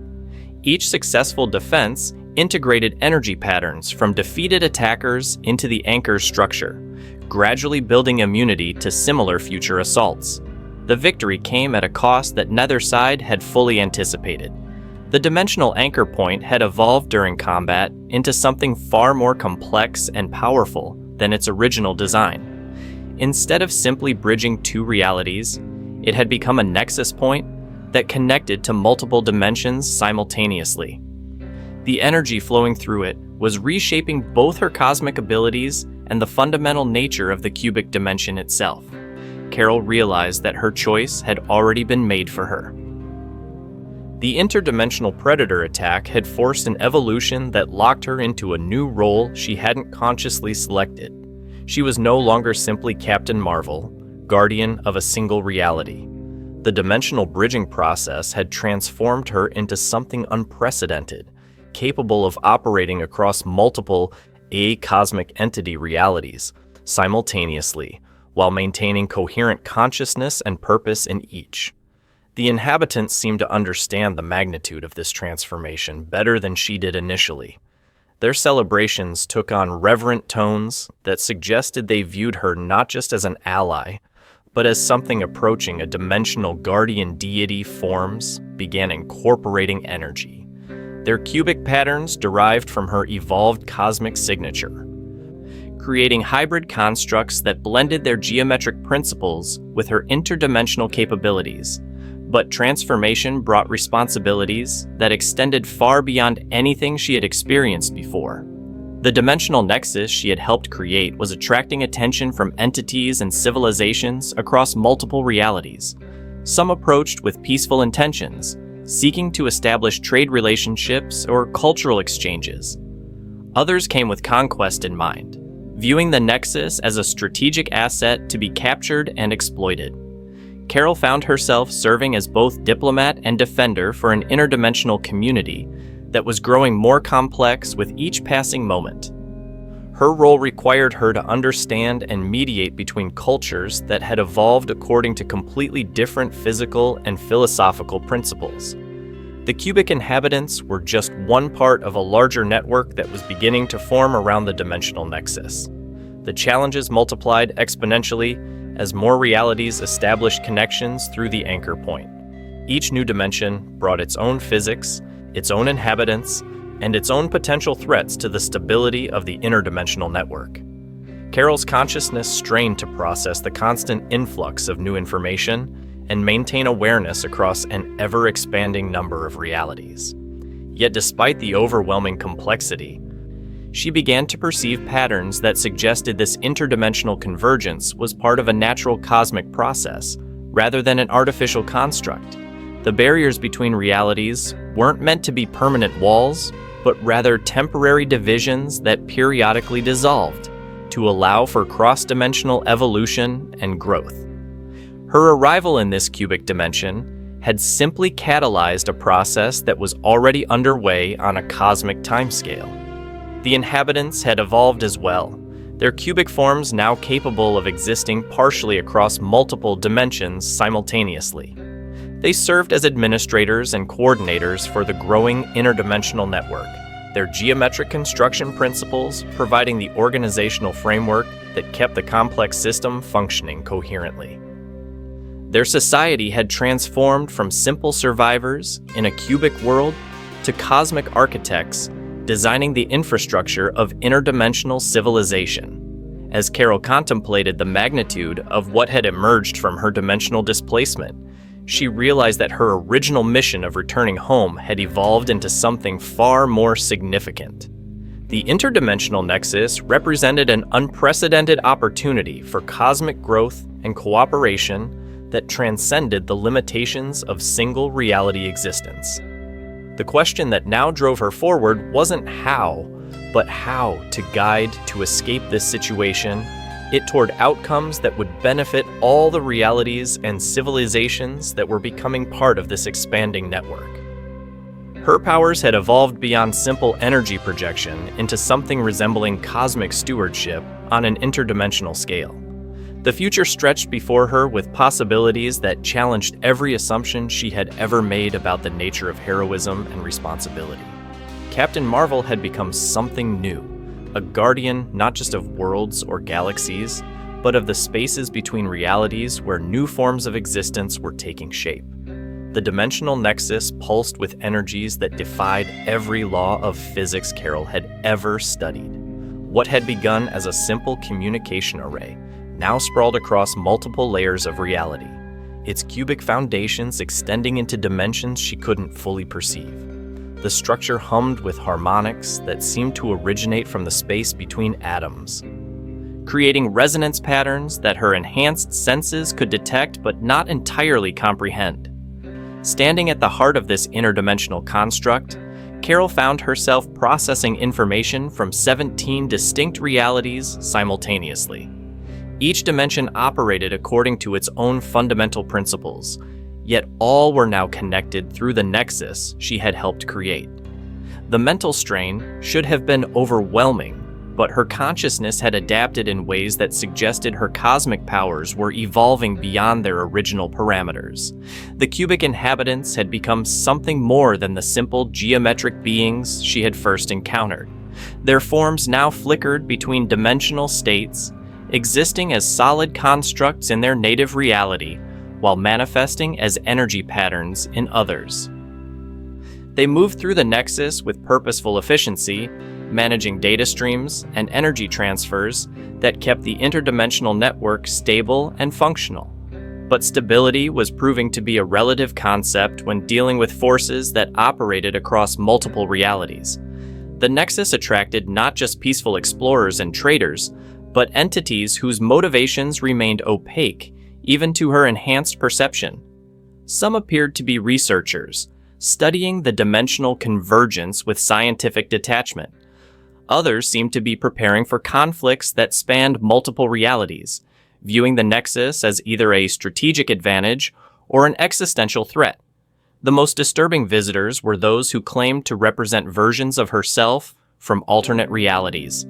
Each successful defense integrated energy patterns from defeated attackers into the anchor's structure, gradually building immunity to similar future assaults. The victory came at a cost that neither side had fully anticipated. The dimensional anchor point had evolved during combat into something far more complex and powerful than its original design. Instead of simply bridging two realities, it had become a nexus point that connected to multiple dimensions simultaneously. The energy flowing through it was reshaping both her cosmic abilities and the fundamental nature of the cubic dimension itself. Carol realized that her choice had already been made for her. The interdimensional predator attack had forced an evolution that locked her into a new role she hadn't consciously selected. She was no longer simply Captain Marvel, guardian of a single reality. The dimensional bridging process had transformed her into something unprecedented, capable of operating across multiple cosmic entity realities simultaneously, while maintaining coherent consciousness and purpose in each. The inhabitants seemed to understand the magnitude of this transformation better than she did initially. Their celebrations took on reverent tones that suggested they viewed her not just as an ally, but as something approaching a dimensional guardian deity. Forms began incorporating energy. Their cubic patterns derived from her evolved cosmic signature, creating hybrid constructs that blended their geometric principles with her interdimensional capabilities. But transformation brought responsibilities that extended far beyond anything she had experienced before. The dimensional nexus she had helped create was attracting attention from entities and civilizations across multiple realities. Some approached with peaceful intentions, seeking to establish trade relationships or cultural exchanges. Others came with conquest in mind, viewing the nexus as a strategic asset to be captured and exploited. Carol found herself serving as both diplomat and defender for an interdimensional community that was growing more complex with each passing moment. Her role required her to understand and mediate between cultures that had evolved according to completely different physical and philosophical principles. The cubic inhabitants were just one part of a larger network that was beginning to form around the dimensional nexus. The challenges multiplied exponentially as more realities established connections through the anchor point. Each new dimension brought its own physics, its own inhabitants, and its own potential threats to the stability of the interdimensional network. Carol's consciousness strained to process the constant influx of new information and maintain awareness across an ever-expanding number of realities. Yet despite the overwhelming complexity, she began to perceive patterns that suggested this interdimensional convergence was part of a natural cosmic process, rather than an artificial construct. The barriers between realities weren't meant to be permanent walls, but rather temporary divisions that periodically dissolved to allow for cross-dimensional evolution and growth. Her arrival in this cubic dimension had simply catalyzed a process that was already underway on a cosmic timescale. The inhabitants had evolved as well, their cubic forms now capable of existing partially across multiple dimensions simultaneously. They served as administrators and coordinators for the growing interdimensional network, their geometric construction principles providing the organizational framework that kept the complex system functioning coherently. Their society had transformed from simple survivors in a cubic world to cosmic architects designing the infrastructure of interdimensional civilization. As Carol contemplated the magnitude of what had emerged from her dimensional displacement, she realized that her original mission of returning home had evolved into something far more significant. The interdimensional nexus represented an unprecedented opportunity for cosmic growth and cooperation that transcended the limitations of single reality existence. The question that now drove her forward wasn't how, but how to guide to escape this situation it toward outcomes that would benefit all the realities and civilizations that were becoming part of this expanding network. Her powers had evolved beyond simple energy projection into something resembling cosmic stewardship on an interdimensional scale. The future stretched before her with possibilities that challenged every assumption she had ever made about the nature of heroism and responsibility. Captain Marvel had become something new, a guardian not just of worlds or galaxies, but of the spaces between realities where new forms of existence were taking shape. The dimensional nexus pulsed with energies that defied every law of physics Carol had ever studied. What had begun as a simple communication array now sprawled across multiple layers of reality, its cubic foundations extending into dimensions she couldn't fully perceive. The structure hummed with harmonics that seemed to originate from the space between atoms, creating resonance patterns that her enhanced senses could detect but not entirely comprehend. Standing at the heart of this interdimensional construct, Carol found herself processing information from 17 distinct realities simultaneously. Each dimension operated according to its own fundamental principles, yet all were now connected through the nexus she had helped create. The mental strain should have been overwhelming, but her consciousness had adapted in ways that suggested her cosmic powers were evolving beyond their original parameters. The cubic inhabitants had become something more than the simple geometric beings she had first encountered. Their forms now flickered between dimensional states, existing as solid constructs in their native reality, while manifesting as energy patterns in others. They moved through the nexus with purposeful efficiency, managing data streams and energy transfers that kept the interdimensional network stable and functional. But stability was proving to be a relative concept when dealing with forces that operated across multiple realities. The nexus attracted not just peaceful explorers and traders, but entities whose motivations remained opaque even to her enhanced perception. Some appeared to be researchers, studying the dimensional convergence with scientific detachment. Others seemed to be preparing for conflicts that spanned multiple realities, viewing the nexus as either a strategic advantage or an existential threat. The most disturbing visitors were those who claimed to represent versions of herself from alternate realities.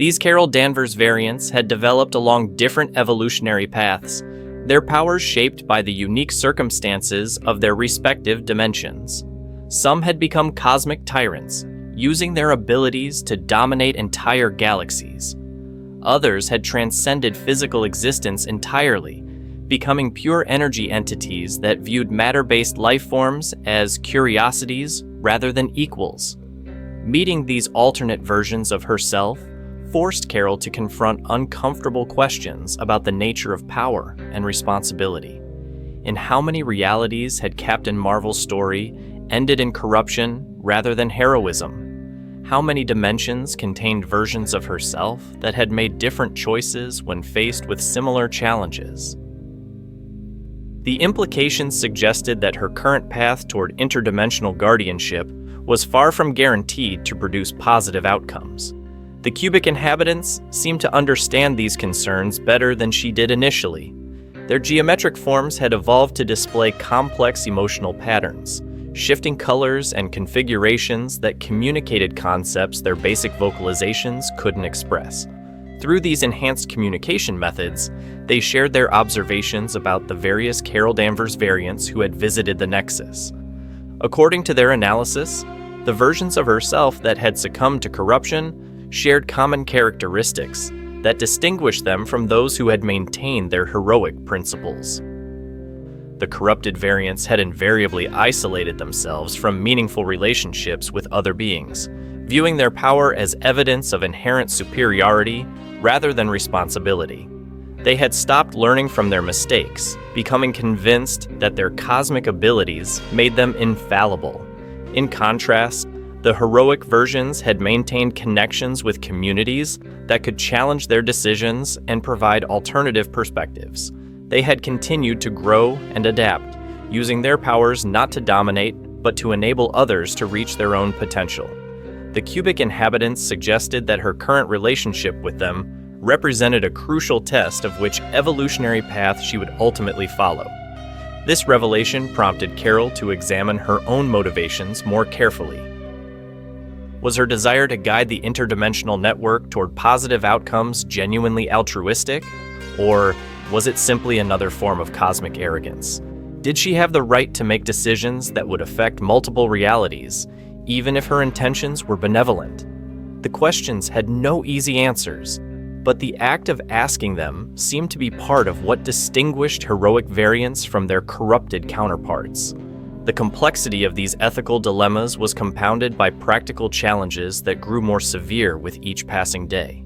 These Carol Danvers variants had developed along different evolutionary paths, their powers shaped by the unique circumstances of their respective dimensions. Some had become cosmic tyrants, using their abilities to dominate entire galaxies. Others had transcended physical existence entirely, becoming pure energy entities that viewed matter-based life forms as curiosities rather than equals. Meeting these alternate versions of herself forced Carol to confront uncomfortable questions about the nature of power and responsibility. In how many realities had Captain Marvel's story ended in corruption rather than heroism? How many dimensions contained versions of herself that had made different choices when faced with similar challenges? The implications suggested that her current path toward interdimensional guardianship was far from guaranteed to produce positive outcomes. The cubic inhabitants seemed to understand these concerns better than she did initially. Their geometric forms had evolved to display complex emotional patterns, shifting colors and configurations that communicated concepts their basic vocalizations couldn't express. Through these enhanced communication methods, they shared their observations about the various Carol Danvers variants who had visited the Nexus. According to their analysis, the versions of herself that had succumbed to corruption shared common characteristics that distinguished them from those who had maintained their heroic principles. The corrupted variants had invariably isolated themselves from meaningful relationships with other beings, viewing their power as evidence of inherent superiority rather than responsibility. They had stopped learning from their mistakes, becoming convinced that their cosmic abilities made them infallible. In contrast, the heroic versions had maintained connections with communities that could challenge their decisions and provide alternative perspectives. They had continued to grow and adapt, using their powers not to dominate, but to enable others to reach their own potential. The cubic inhabitants suggested that her current relationship with them represented a crucial test of which evolutionary path she would ultimately follow. This revelation prompted Carol to examine her own motivations more carefully. Was her desire to guide the interdimensional network toward positive outcomes genuinely altruistic? Or was it simply another form of cosmic arrogance? Did she have the right to make decisions that would affect multiple realities, even if her intentions were benevolent. The questions had no easy answers, but the act of asking them seemed to be part of what distinguished heroic variants from their corrupted counterparts. The complexity of these ethical dilemmas was compounded by practical challenges that grew more severe with each passing day.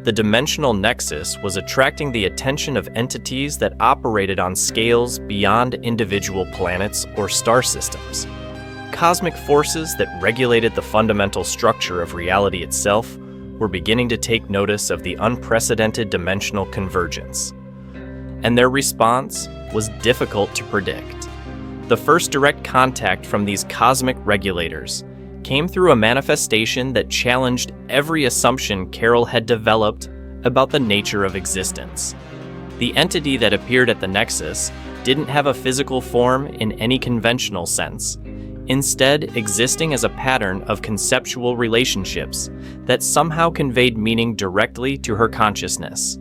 The dimensional nexus was attracting the attention of entities that operated on scales beyond individual planets or star systems. Cosmic forces that regulated the fundamental structure of reality itself were beginning to take notice of the unprecedented dimensional convergence. And their response was difficult to predict. The first direct contact from these cosmic regulators came through a manifestation that challenged every assumption Carol had developed about the nature of existence. The entity that appeared at the Nexus didn't have a physical form in any conventional sense, instead existing as a pattern of conceptual relationships that somehow conveyed meaning directly to her consciousness.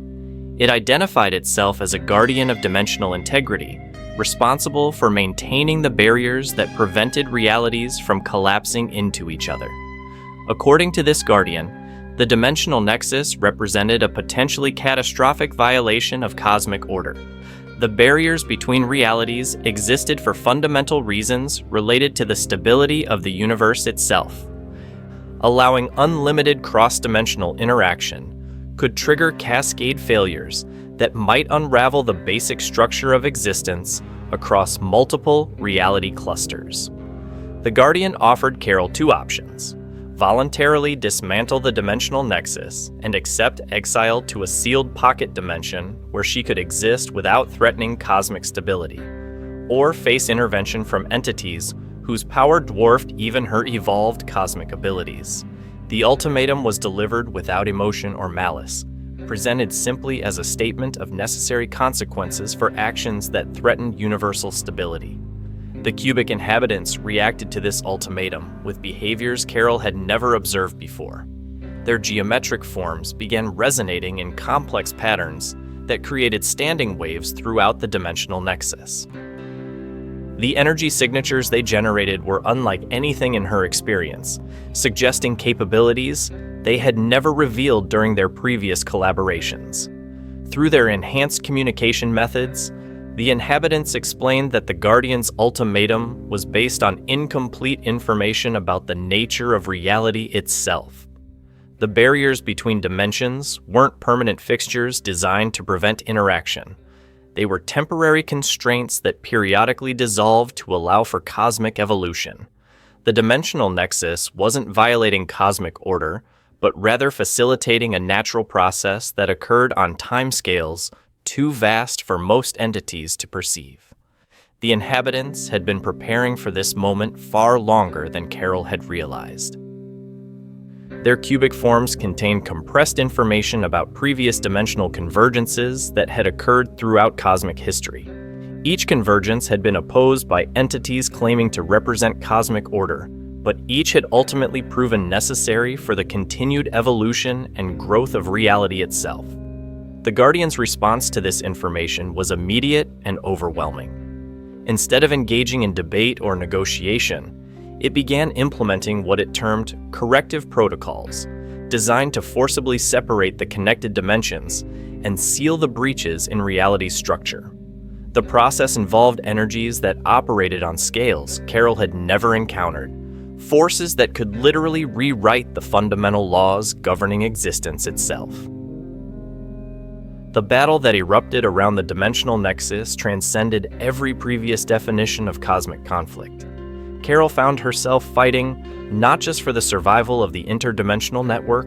It identified itself as a guardian of dimensional integrity, responsible for maintaining the barriers that prevented realities from collapsing into each other. According to this guardian, the dimensional nexus represented a potentially catastrophic violation of cosmic order. The barriers between realities existed for fundamental reasons related to the stability of the universe itself. Allowing unlimited cross-dimensional interaction could trigger cascade failures that might unravel the basic structure of existence across multiple reality clusters. The Guardian offered Carol two options: voluntarily dismantle the dimensional nexus and accept exile to a sealed pocket dimension where she could exist without threatening cosmic stability, or face intervention from entities whose power dwarfed even her evolved cosmic abilities. The ultimatum was delivered without emotion or malice, presented simply as a statement of necessary consequences for actions that threatened universal stability. The cubic inhabitants reacted to this ultimatum with behaviors Carol had never observed before. Their geometric forms began resonating in complex patterns that created standing waves throughout the dimensional nexus. The energy signatures they generated were unlike anything in her experience, suggesting capabilities they had never revealed during their previous collaborations. Through their enhanced communication methods, the inhabitants explained that the Guardian's ultimatum was based on incomplete information about the nature of reality itself. The barriers between dimensions weren't permanent fixtures designed to prevent interaction. They were temporary constraints that periodically dissolved to allow for cosmic evolution. The dimensional nexus wasn't violating cosmic order, but rather facilitating a natural process that occurred on timescales too vast for most entities to perceive. The inhabitants had been preparing for this moment far longer than Carol had realized. Their cubic forms contained compressed information about previous dimensional convergences that had occurred throughout cosmic history. Each convergence had been opposed by entities claiming to represent cosmic order, but each had ultimately proven necessary for the continued evolution and growth of reality itself. The Guardian's response to this information was immediate and overwhelming. Instead of engaging in debate or negotiation, it began implementing what it termed corrective protocols, designed to forcibly separate the connected dimensions and seal the breaches in reality's structure. The process involved energies that operated on scales Carol had never encountered, forces that could literally rewrite the fundamental laws governing existence itself. The battle that erupted around the dimensional nexus transcended every previous definition of cosmic conflict. Carol found herself fighting not just for the survival of the interdimensional network,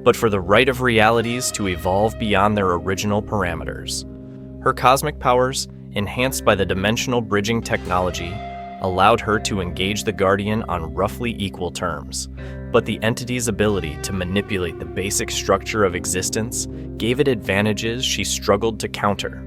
but for the right of realities to evolve beyond their original parameters. Her cosmic powers, enhanced by the dimensional bridging technology, allowed her to engage the Guardian on roughly equal terms, but the entity's ability to manipulate the basic structure of existence gave it advantages she struggled to counter.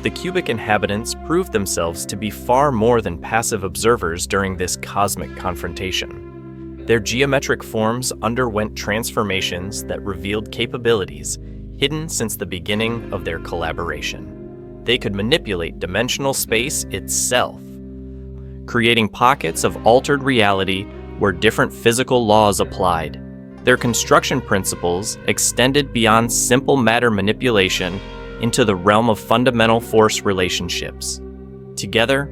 The cubic inhabitants proved themselves to be far more than passive observers during this cosmic confrontation. Their geometric forms underwent transformations that revealed capabilities hidden since the beginning of their collaboration. They could manipulate dimensional space itself, creating pockets of altered reality where different physical laws applied. Their construction principles extended beyond simple matter manipulation into the realm of fundamental force relationships. Together,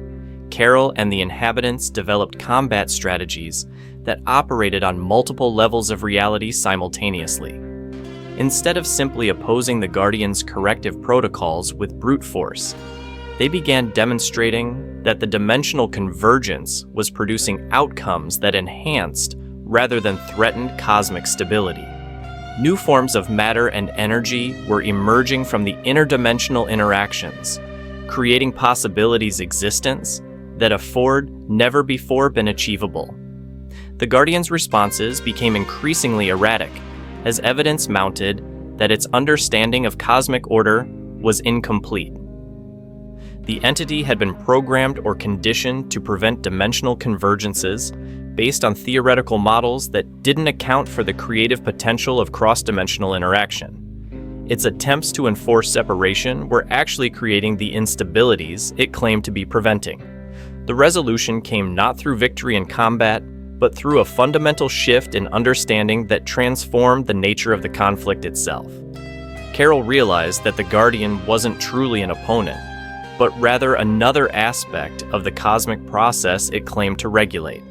Carol and the inhabitants developed combat strategies that operated on multiple levels of reality simultaneously. Instead of simply opposing the Guardians' corrective protocols with brute force, they began demonstrating that the dimensional convergence was producing outcomes that enhanced rather than threatened cosmic stability. New forms of matter and energy were emerging from the interdimensional interactions, creating possibilities existence that afford never before been achievable. The Guardians' responses became increasingly erratic, as evidence mounted that its understanding of cosmic order was incomplete. The entity had been programmed or conditioned to prevent dimensional convergences based on theoretical models that didn't account for the creative potential of cross-dimensional interaction. Its attempts to enforce separation were actually creating the instabilities it claimed to be preventing. The resolution came not through victory in combat, but through a fundamental shift in understanding that transformed the nature of the conflict itself. Carol realized that the Guardian wasn't truly an opponent, but rather another aspect of the cosmic process it claimed to regulate.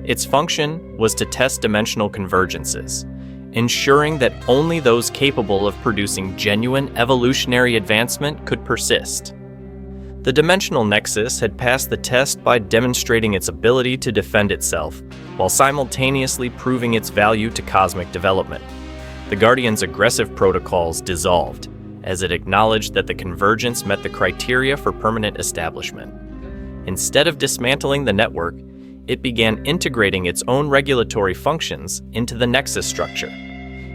Its function was to test dimensional convergences, ensuring that only those capable of producing genuine evolutionary advancement could persist. The dimensional nexus had passed the test by demonstrating its ability to defend itself, while simultaneously proving its value to cosmic development. The Guardian's aggressive protocols dissolved, as it acknowledged that the convergence met the criteria for permanent establishment. Instead of dismantling the network, it began integrating its own regulatory functions into the nexus structure,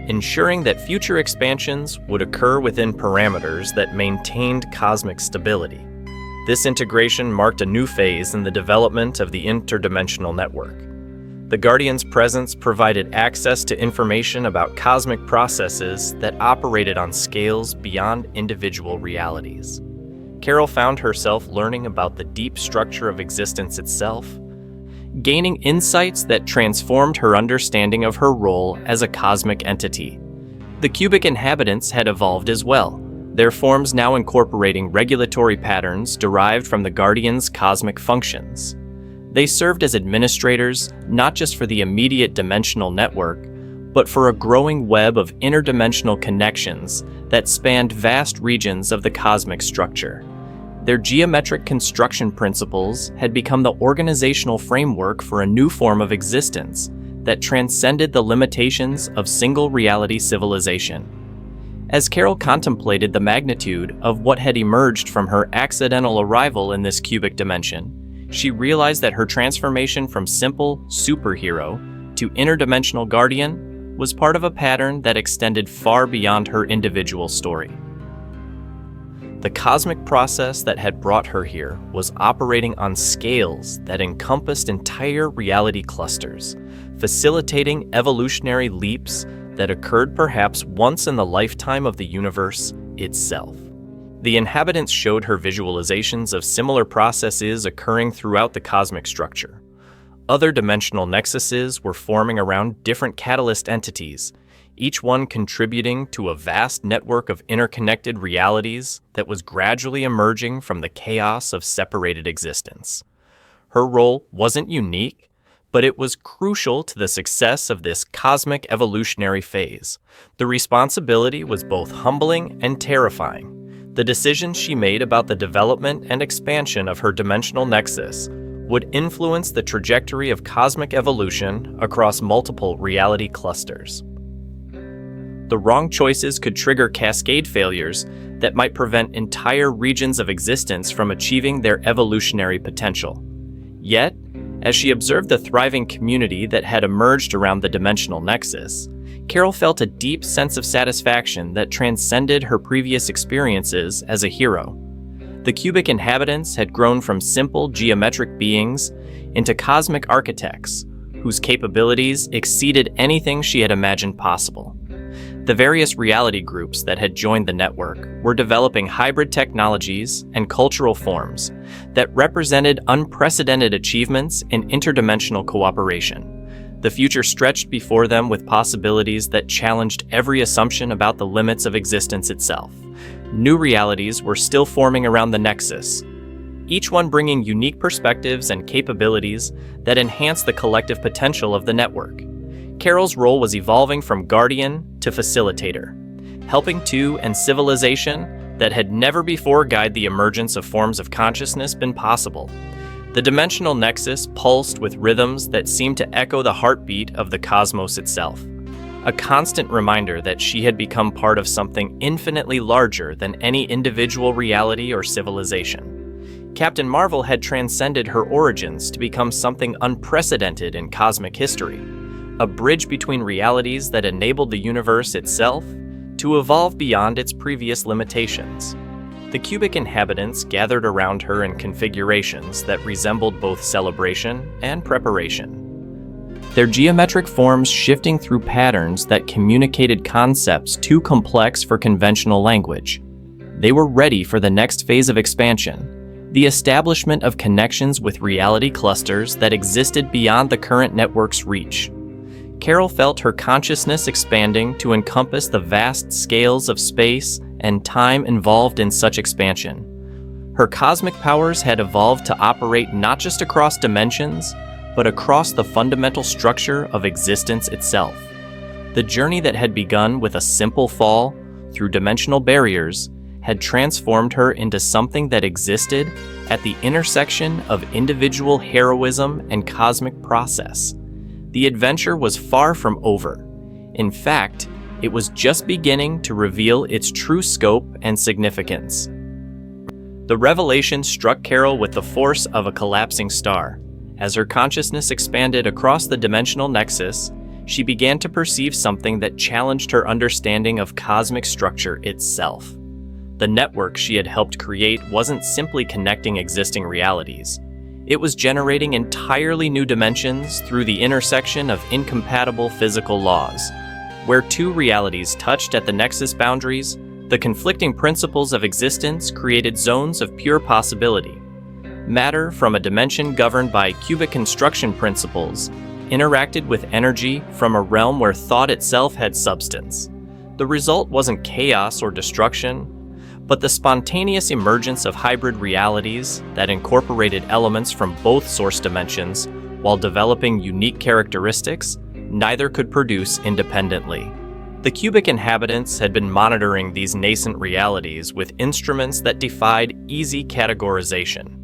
ensuring that future expansions would occur within parameters that maintained cosmic stability. This integration marked a new phase in the development of the interdimensional network. The Guardian's presence provided access to information about cosmic processes that operated on scales beyond individual realities. Carol found herself learning about the deep structure of existence itself, gaining insights that transformed her understanding of her role as a cosmic entity. The cubic inhabitants had evolved as well, their forms now incorporating regulatory patterns derived from the Guardian's cosmic functions. They served as administrators not just for the immediate dimensional network, but for a growing web of interdimensional connections that spanned vast regions of the cosmic structure. Their geometric construction principles had become the organizational framework for a new form of existence that transcended the limitations of single reality civilization. As Carol contemplated the magnitude of what had emerged from her accidental arrival in this cubic dimension, she realized that her transformation from simple superhero to interdimensional guardian was part of a pattern that extended far beyond her individual story. The cosmic process that had brought her here was operating on scales that encompassed entire reality clusters, facilitating evolutionary leaps that occurred perhaps once in the lifetime of the universe itself. The inhabitants showed her visualizations of similar processes occurring throughout the cosmic structure. Other dimensional nexuses were forming around different catalyst entities, each one contributing to a vast network of interconnected realities that was gradually emerging from the chaos of separated existence. Her role wasn't unique, but it was crucial to the success of this cosmic evolutionary phase. The responsibility was both humbling and terrifying. The decisions she made about the development and expansion of her dimensional nexus would influence the trajectory of cosmic evolution across multiple reality clusters. The wrong choices could trigger cascade failures that might prevent entire regions of existence from achieving their evolutionary potential. Yet, as she observed the thriving community that had emerged around the dimensional nexus, Carol felt a deep sense of satisfaction that transcended her previous experiences as a hero. The cubic inhabitants had grown from simple geometric beings into cosmic architects, whose capabilities exceeded anything she had imagined possible. The various reality groups that had joined the network were developing hybrid technologies and cultural forms that represented unprecedented achievements in interdimensional cooperation. The future stretched before them with possibilities that challenged every assumption about the limits of existence itself. New realities were still forming around the Nexus, each one bringing unique perspectives and capabilities that enhance the collective potential of the network. Carol's role was evolving from guardian to facilitator, helping to and civilization that had never before guided the emergence of forms of consciousness been possible. The dimensional nexus pulsed with rhythms that seemed to echo the heartbeat of the cosmos itself, a constant reminder that she had become part of something infinitely larger than any individual reality or civilization. Captain Marvel had transcended her origins to become something unprecedented in cosmic history, a bridge between realities that enabled the universe itself to evolve beyond its previous limitations. The cubic inhabitants gathered around her in configurations that resembled both celebration and preparation, their geometric forms shifting through patterns that communicated concepts too complex for conventional language. They were ready for the next phase of expansion, the establishment of connections with reality clusters that existed beyond the current network's reach. Carol felt her consciousness expanding to encompass the vast scales of space and time involved in such expansion. Her cosmic powers had evolved to operate not just across dimensions, but across the fundamental structure of existence itself. The journey that had begun with a simple fall through dimensional barriers had transformed her into something that existed at the intersection of individual heroism and cosmic process. The adventure was far from over. In fact, it was just beginning to reveal its true scope and significance. The revelation struck Carol with the force of a collapsing star. As her consciousness expanded across the dimensional nexus, she began to perceive something that challenged her understanding of cosmic structure itself. The network she had helped create wasn't simply connecting existing realities. It was generating entirely new dimensions through the intersection of incompatible physical laws. Where two realities touched at the nexus boundaries, the conflicting principles of existence created zones of pure possibility. Matter from a dimension governed by cubic construction principles interacted with energy from a realm where thought itself had substance. The result wasn't chaos or destruction, but the spontaneous emergence of hybrid realities that incorporated elements from both source dimensions while developing unique characteristics neither could produce independently. The cubic inhabitants had been monitoring these nascent realities with instruments that defied easy categorization.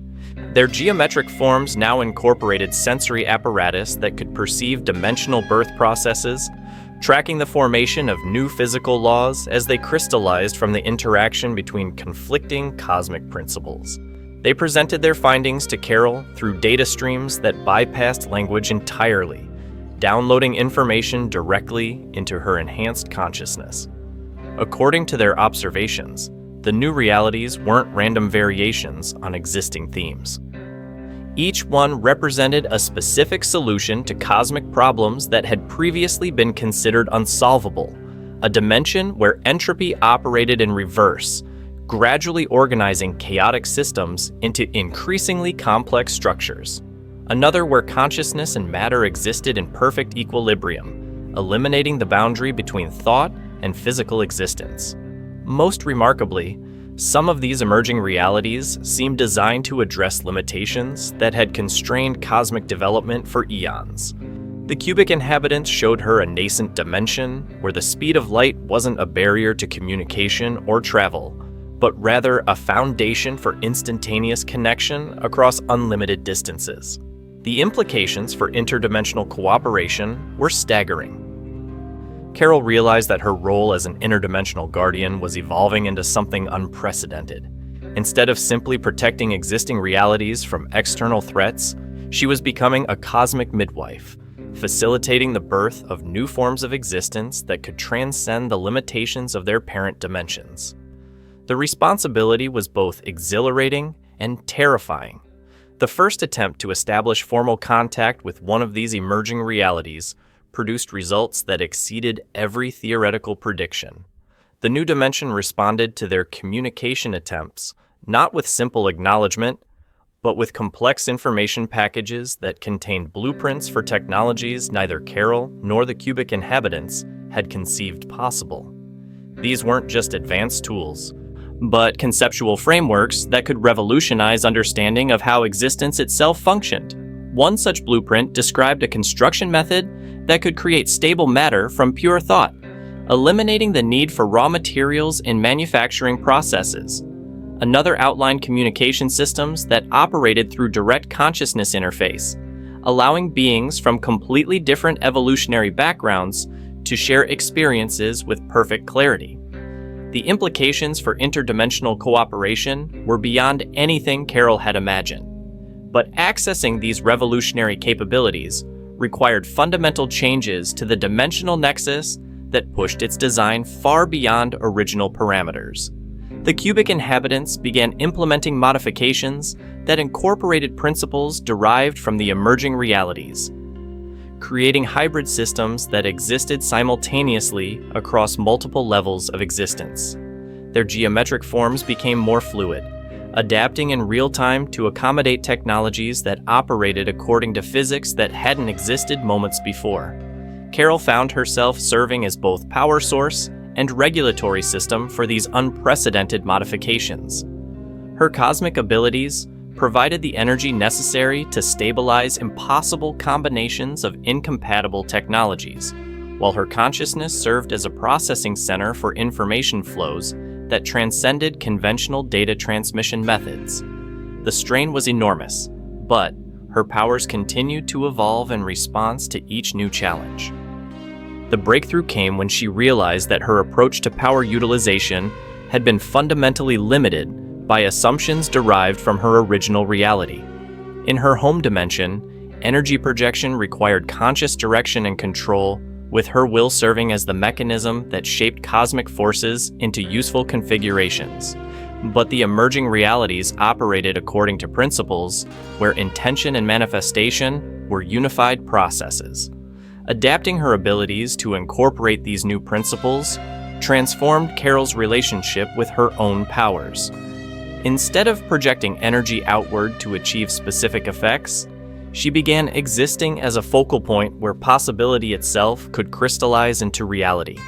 Their geometric forms now incorporated sensory apparatus that could perceive dimensional birth processes, tracking the formation of new physical laws as they crystallized from the interaction between conflicting cosmic principles. They presented their findings to Carol through data streams that bypassed language entirely, downloading information directly into her enhanced consciousness. According to their observations, the new realities weren't random variations on existing themes. Each one represented a specific solution to cosmic problems that had previously been considered unsolvable, a dimension where entropy operated in reverse, gradually organizing chaotic systems into increasingly complex structures. Another where consciousness and matter existed in perfect equilibrium, eliminating the boundary between thought and physical existence. Most remarkably, some of these emerging realities seemed designed to address limitations that had constrained cosmic development for eons. The cubic inhabitants showed her a nascent dimension where the speed of light wasn't a barrier to communication or travel, but rather a foundation for instantaneous connection across unlimited distances. The implications for interdimensional cooperation were staggering. Carol realized that her role as an interdimensional guardian was evolving into something unprecedented. Instead of simply protecting existing realities from external threats, she was becoming a cosmic midwife, facilitating the birth of new forms of existence that could transcend the limitations of their parent dimensions. The responsibility was both exhilarating and terrifying. The first attempt to establish formal contact with one of these emerging realities produced results that exceeded every theoretical prediction. The new dimension responded to their communication attempts, not with simple acknowledgement, but with complex information packages that contained blueprints for technologies neither Carol nor the cubic inhabitants had conceived possible. These weren't just advanced tools, but conceptual frameworks that could revolutionize understanding of how existence itself functioned. One such blueprint described a construction method that could create stable matter from pure thought, eliminating the need for raw materials in manufacturing processes. Another outlined communication systems that operated through direct consciousness interface, allowing beings from completely different evolutionary backgrounds to share experiences with perfect clarity. The implications for interdimensional cooperation were beyond anything Carol had imagined. But accessing these revolutionary capabilities required fundamental changes to the dimensional nexus that pushed its design far beyond original parameters. The cubic inhabitants began implementing modifications that incorporated principles derived from the emerging realities, creating hybrid systems that existed simultaneously across multiple levels of existence. Their geometric forms became more fluid, adapting in real time to accommodate technologies that operated according to physics that hadn't existed moments before. Carol found herself serving as both power source and regulatory system for these unprecedented modifications. Her cosmic abilities provided the energy necessary to stabilize impossible combinations of incompatible technologies, while her consciousness served as a processing center for information flows that transcended conventional data transmission methods. The strain was enormous, but her powers continued to evolve in response to each new challenge. The breakthrough came when she realized that her approach to power utilization had been fundamentally limited by assumptions derived from her original reality. In her home dimension, energy projection required conscious direction and control, with her will serving as the mechanism that shaped cosmic forces into useful configurations. But the emerging realities operated according to principles where intention and manifestation were unified processes. Adapting her abilities to incorporate these new principles transformed Carol's relationship with her own powers. Instead of projecting energy outward to achieve specific effects, she began existing as a focal point where possibility itself could crystallize into reality.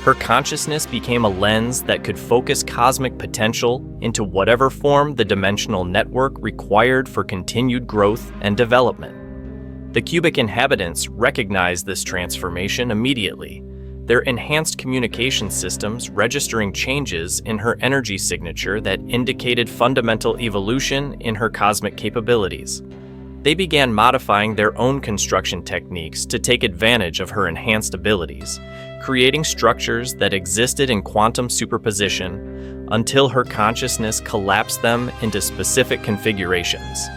Her consciousness became a lens that could focus cosmic potential into whatever form the dimensional network required for continued growth and development. The cubic inhabitants recognized this transformation immediately, their enhanced communication systems registering changes in her energy signature that indicated fundamental evolution in her cosmic capabilities. They began modifying their own construction techniques to take advantage of her enhanced abilities, creating structures that existed in quantum superposition until her consciousness collapsed them into specific configurations.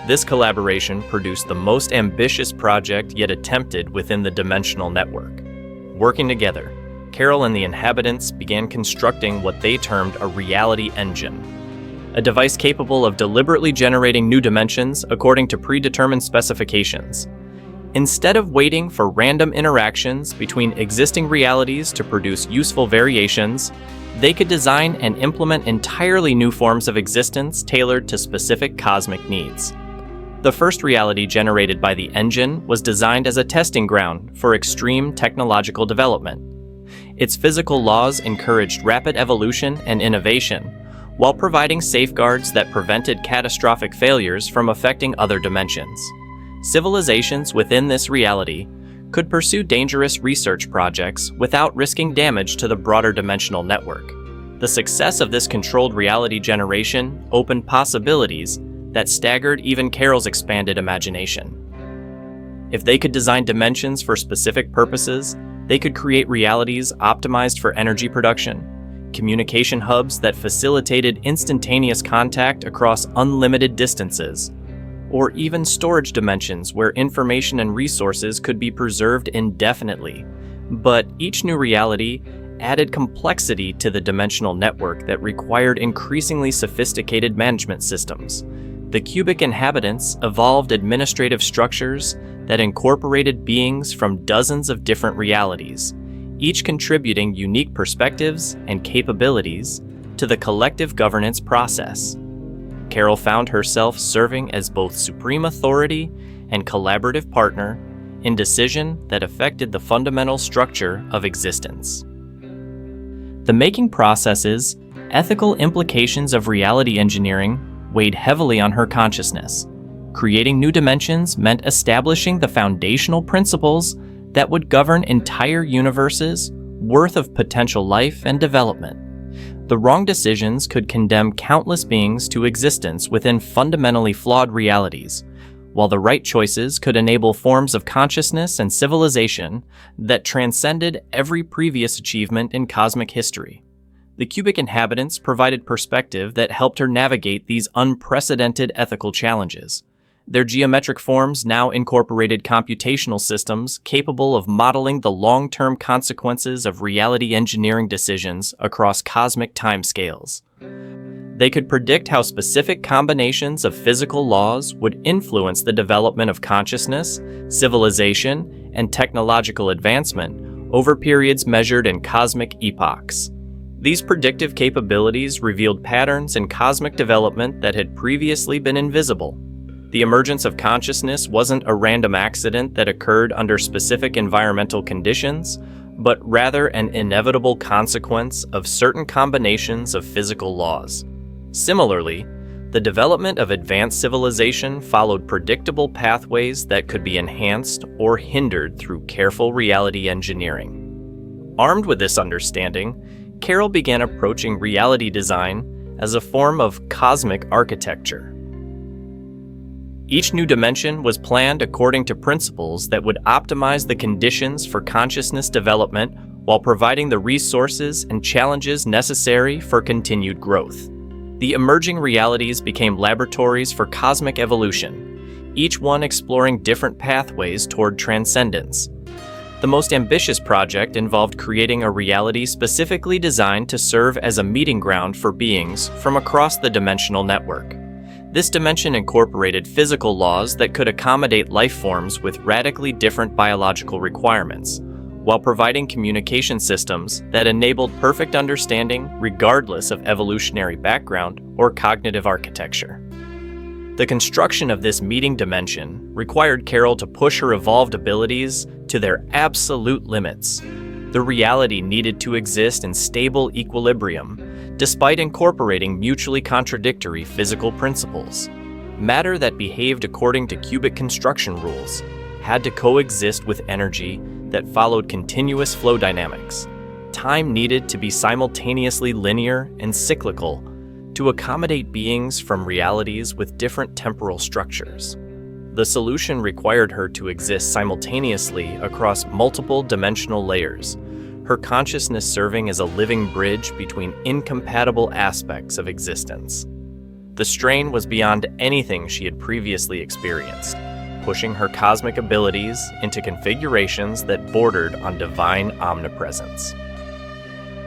This collaboration produced the most ambitious project yet attempted within the dimensional network. Working together, Carol and the inhabitants began constructing what they termed a reality engine, a device capable of deliberately generating new dimensions according to predetermined specifications. Instead of waiting for random interactions between existing realities to produce useful variations, they could design and implement entirely new forms of existence tailored to specific cosmic needs. The first reality generated by the engine was designed as a testing ground for extreme technological development. Its physical laws encouraged rapid evolution and innovation, while providing safeguards that prevented catastrophic failures from affecting other dimensions. Civilizations within this reality could pursue dangerous research projects without risking damage to the broader dimensional network. The success of this controlled reality generation opened possibilities that staggered even Carol's expanded imagination. If they could design dimensions for specific purposes, they could create realities optimized for energy production, communication hubs that facilitated instantaneous contact across unlimited distances, or even storage dimensions where information and resources could be preserved indefinitely. But each new reality added complexity to the dimensional network that required increasingly sophisticated management systems. The cubic inhabitants evolved administrative structures that incorporated beings from dozens of different realities, each contributing unique perspectives and capabilities to the collective governance process. Carol found herself serving as both supreme authority and collaborative partner in decision that affected the fundamental structure of existence. The making processes, ethical implications of reality engineering weighed heavily on her consciousness. Creating new dimensions meant establishing the foundational principles that would govern entire universes worth of potential life and development. The wrong decisions could condemn countless beings to existence within fundamentally flawed realities, while the right choices could enable forms of consciousness and civilization that transcended every previous achievement in cosmic history. The cubic inhabitants provided perspective that helped her navigate these unprecedented ethical challenges. Their geometric forms now incorporated computational systems capable of modeling the long-term consequences of reality engineering decisions across cosmic timescales. They could predict how specific combinations of physical laws would influence the development of consciousness, civilization, and technological advancement over periods measured in cosmic epochs. These predictive capabilities revealed patterns in cosmic development that had previously been invisible. The emergence of consciousness wasn't a random accident that occurred under specific environmental conditions, but rather an inevitable consequence of certain combinations of physical laws. Similarly, the development of advanced civilization followed predictable pathways that could be enhanced or hindered through careful reality engineering. Armed with this understanding, Carol began approaching reality design as a form of cosmic architecture. Each new dimension was planned according to principles that would optimize the conditions for consciousness development while providing the resources and challenges necessary for continued growth. The emerging realities became laboratories for cosmic evolution, each one exploring different pathways toward transcendence. The most ambitious project involved creating a reality specifically designed to serve as a meeting ground for beings from across the dimensional network. This dimension incorporated physical laws that could accommodate life forms with radically different biological requirements, while providing communication systems that enabled perfect understanding regardless of evolutionary background or cognitive architecture. The construction of this meeting dimension required Carol to push her evolved abilities to their absolute limits. The reality needed to exist in stable equilibrium, despite incorporating mutually contradictory physical principles. Matter that behaved according to cubic construction rules had to coexist with energy that followed continuous flow dynamics. Time needed to be simultaneously linear and cyclical to accommodate beings from realities with different temporal structures. The solution required her to exist simultaneously across multiple dimensional layers, her consciousness serving as a living bridge between incompatible aspects of existence. The strain was beyond anything she had previously experienced, pushing her cosmic abilities into configurations that bordered on divine omnipresence.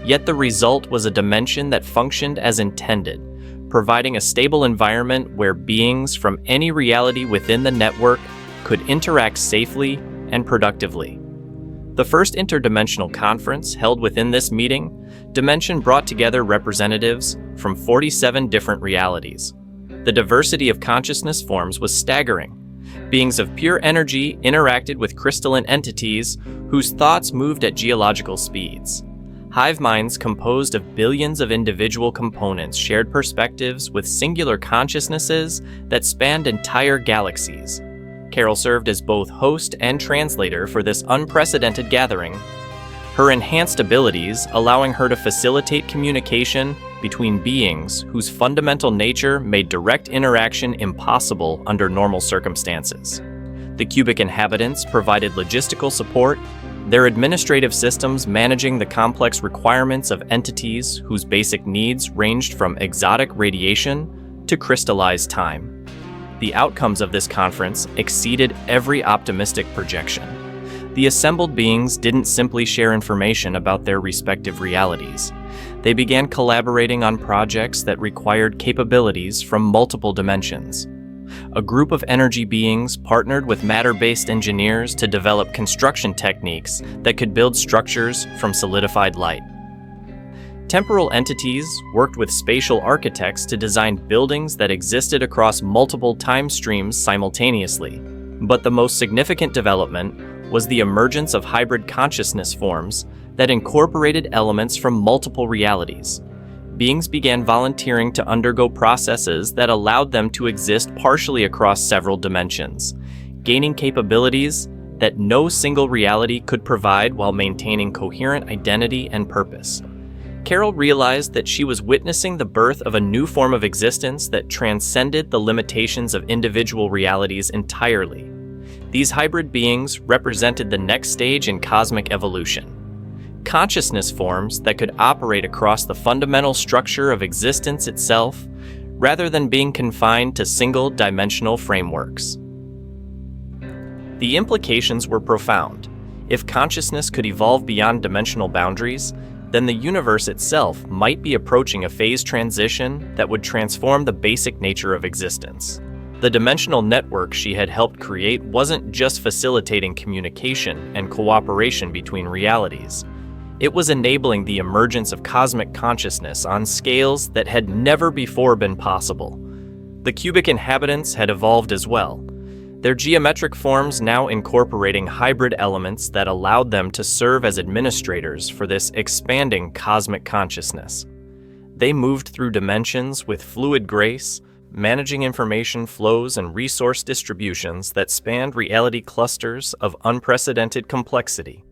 Yet the result was a dimension that functioned as intended, providing a stable environment where beings from any reality within the network could interact safely and productively. The first interdimensional conference held within this meeting dimension brought together representatives from 47 different realities. The diversity of consciousness forms was staggering. Beings of pure energy interacted with crystalline entities whose thoughts moved at geological speeds. Hive minds composed of billions of individual components shared perspectives with singular consciousnesses that spanned entire galaxies. Carol served as both host and translator for this unprecedented gathering, her enhanced abilities allowing her to facilitate communication between beings whose fundamental nature made direct interaction impossible under normal circumstances. The cubic inhabitants provided logistical support, their administrative systems managing the complex requirements of entities whose basic needs ranged from exotic radiation to crystallized time. The outcomes of this conference exceeded every optimistic projection. The assembled beings didn't simply share information about their respective realities. They began collaborating on projects that required capabilities from multiple dimensions. A group of energy beings partnered with matter-based engineers to develop construction techniques that could build structures from solidified light. Temporal entities worked with spatial architects to design buildings that existed across multiple time streams simultaneously. But the most significant development was the emergence of hybrid consciousness forms that incorporated elements from multiple realities. Beings began volunteering to undergo processes that allowed them to exist partially across several dimensions, gaining capabilities that no single reality could provide while maintaining coherent identity and purpose. Carol realized that she was witnessing the birth of a new form of existence that transcended the limitations of individual realities entirely. These hybrid beings represented the next stage in cosmic evolution. Consciousness forms that could operate across the fundamental structure of existence itself, rather than being confined to single-dimensional frameworks. The implications were profound. If consciousness could evolve beyond dimensional boundaries, then the universe itself might be approaching a phase transition that would transform the basic nature of existence. The dimensional network she had helped create wasn't just facilitating communication and cooperation between realities. It was enabling the emergence of cosmic consciousness on scales that had never before been possible. The cubic inhabitants had evolved as well, their geometric forms now incorporating hybrid elements that allowed them to serve as administrators for this expanding cosmic consciousness. They moved through dimensions with fluid grace, managing information flows and resource distributions that spanned reality clusters of unprecedented complexity.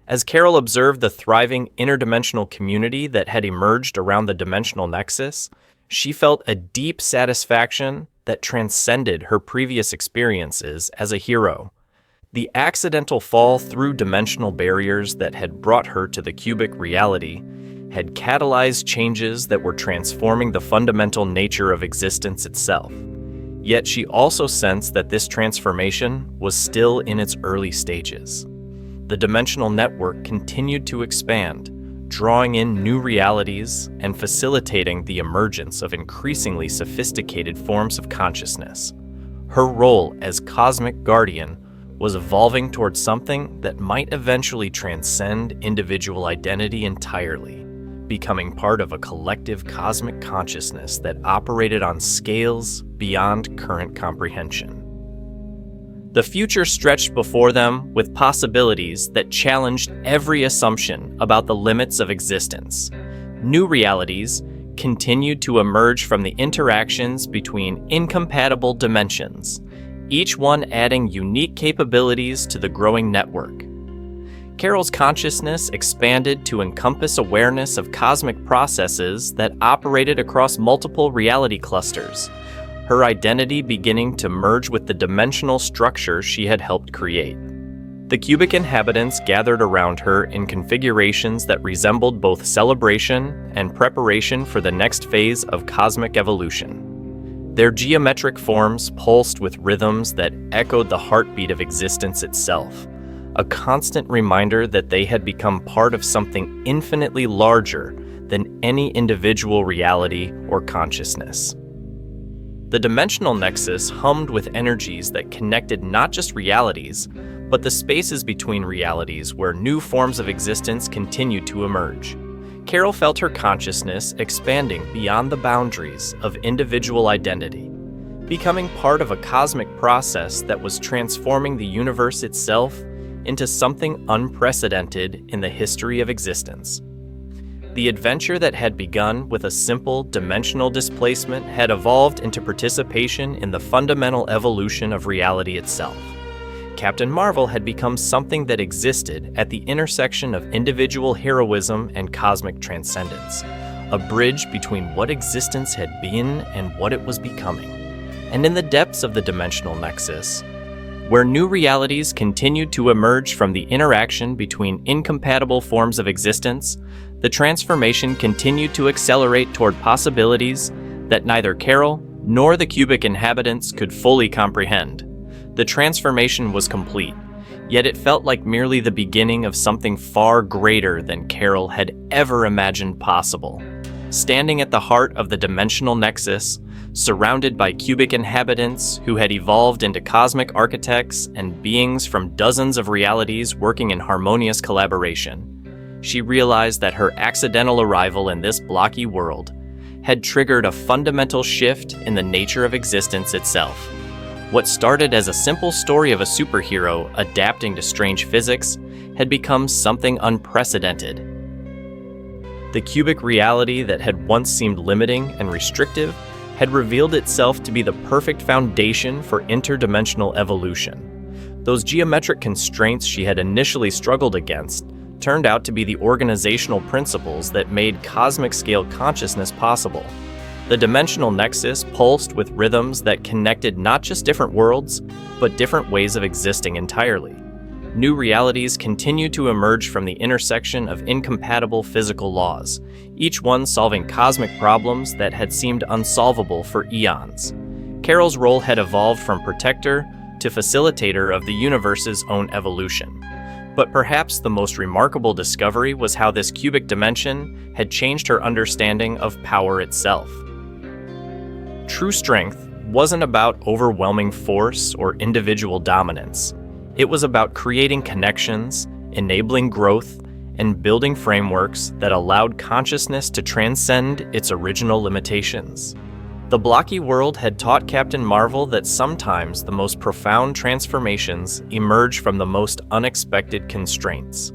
As Carol observed the thriving interdimensional community that had emerged around the dimensional nexus, she felt a deep satisfaction that transcended her previous experiences as a hero. The accidental fall through dimensional barriers that had brought her to the cubic reality had catalyzed changes that were transforming the fundamental nature of existence itself. Yet she also sensed that this transformation was still in its early stages. The dimensional network continued to expand, drawing in new realities and facilitating the emergence of increasingly sophisticated forms of consciousness. Her role as cosmic guardian was evolving towards something that might eventually transcend individual identity entirely, becoming part of a collective cosmic consciousness that operated on scales beyond current comprehension. The future stretched before them with possibilities that challenged every assumption about the limits of existence. New realities continued to emerge from the interactions between incompatible dimensions, each one adding unique capabilities to the growing network. Carol's consciousness expanded to encompass awareness of cosmic processes that operated across multiple reality clusters, her identity beginning to merge with the dimensional structure she had helped create. The cubic inhabitants gathered around her in configurations that resembled both celebration and preparation for the next phase of cosmic evolution. Their geometric forms pulsed with rhythms that echoed the heartbeat of existence itself, a constant reminder that they had become part of something infinitely larger than any individual reality or consciousness. The dimensional nexus hummed with energies that connected not just realities, but the spaces between realities where new forms of existence continued to emerge. Carol felt her consciousness expanding beyond the boundaries of individual identity, becoming part of a cosmic process that was transforming the universe itself into something unprecedented in the history of existence. The adventure that had begun with a simple dimensional displacement had evolved into participation in the fundamental evolution of reality itself. Captain Marvel had become something that existed at the intersection of individual heroism and cosmic transcendence, a bridge between what existence had been and what it was becoming. And in the depths of the dimensional nexus, where new realities continued to emerge from the interaction between incompatible forms of existence, the transformation continued to accelerate toward possibilities that neither Carol nor the cubic inhabitants could fully comprehend. The transformation was complete, yet it felt like merely the beginning of something far greater than Carol had ever imagined possible. Standing at the heart of the dimensional nexus, surrounded by cubic inhabitants who had evolved into cosmic architects and beings from dozens of realities working in harmonious collaboration, she realized that her accidental arrival in this blocky world had triggered a fundamental shift in the nature of existence itself. What started as a simple story of a superhero adapting to strange physics had become something unprecedented. The cubic reality that had once seemed limiting and restrictive had revealed itself to be the perfect foundation for interdimensional evolution. Those geometric constraints she had initially struggled against turned out to be the organizational principles that made cosmic-scale consciousness possible. The dimensional nexus pulsed with rhythms that connected not just different worlds, but different ways of existing entirely. New realities continued to emerge from the intersection of incompatible physical laws, each one solving cosmic problems that had seemed unsolvable for eons. Carol's role had evolved from protector to facilitator of the universe's own evolution. But perhaps the most remarkable discovery was how this cubic dimension had changed her understanding of power itself. True strength wasn't about overwhelming force or individual dominance. It was about creating connections, enabling growth, and building frameworks that allowed consciousness to transcend its original limitations. The blocky world had taught Captain Marvel that sometimes the most profound transformations emerge from the most unexpected constraints.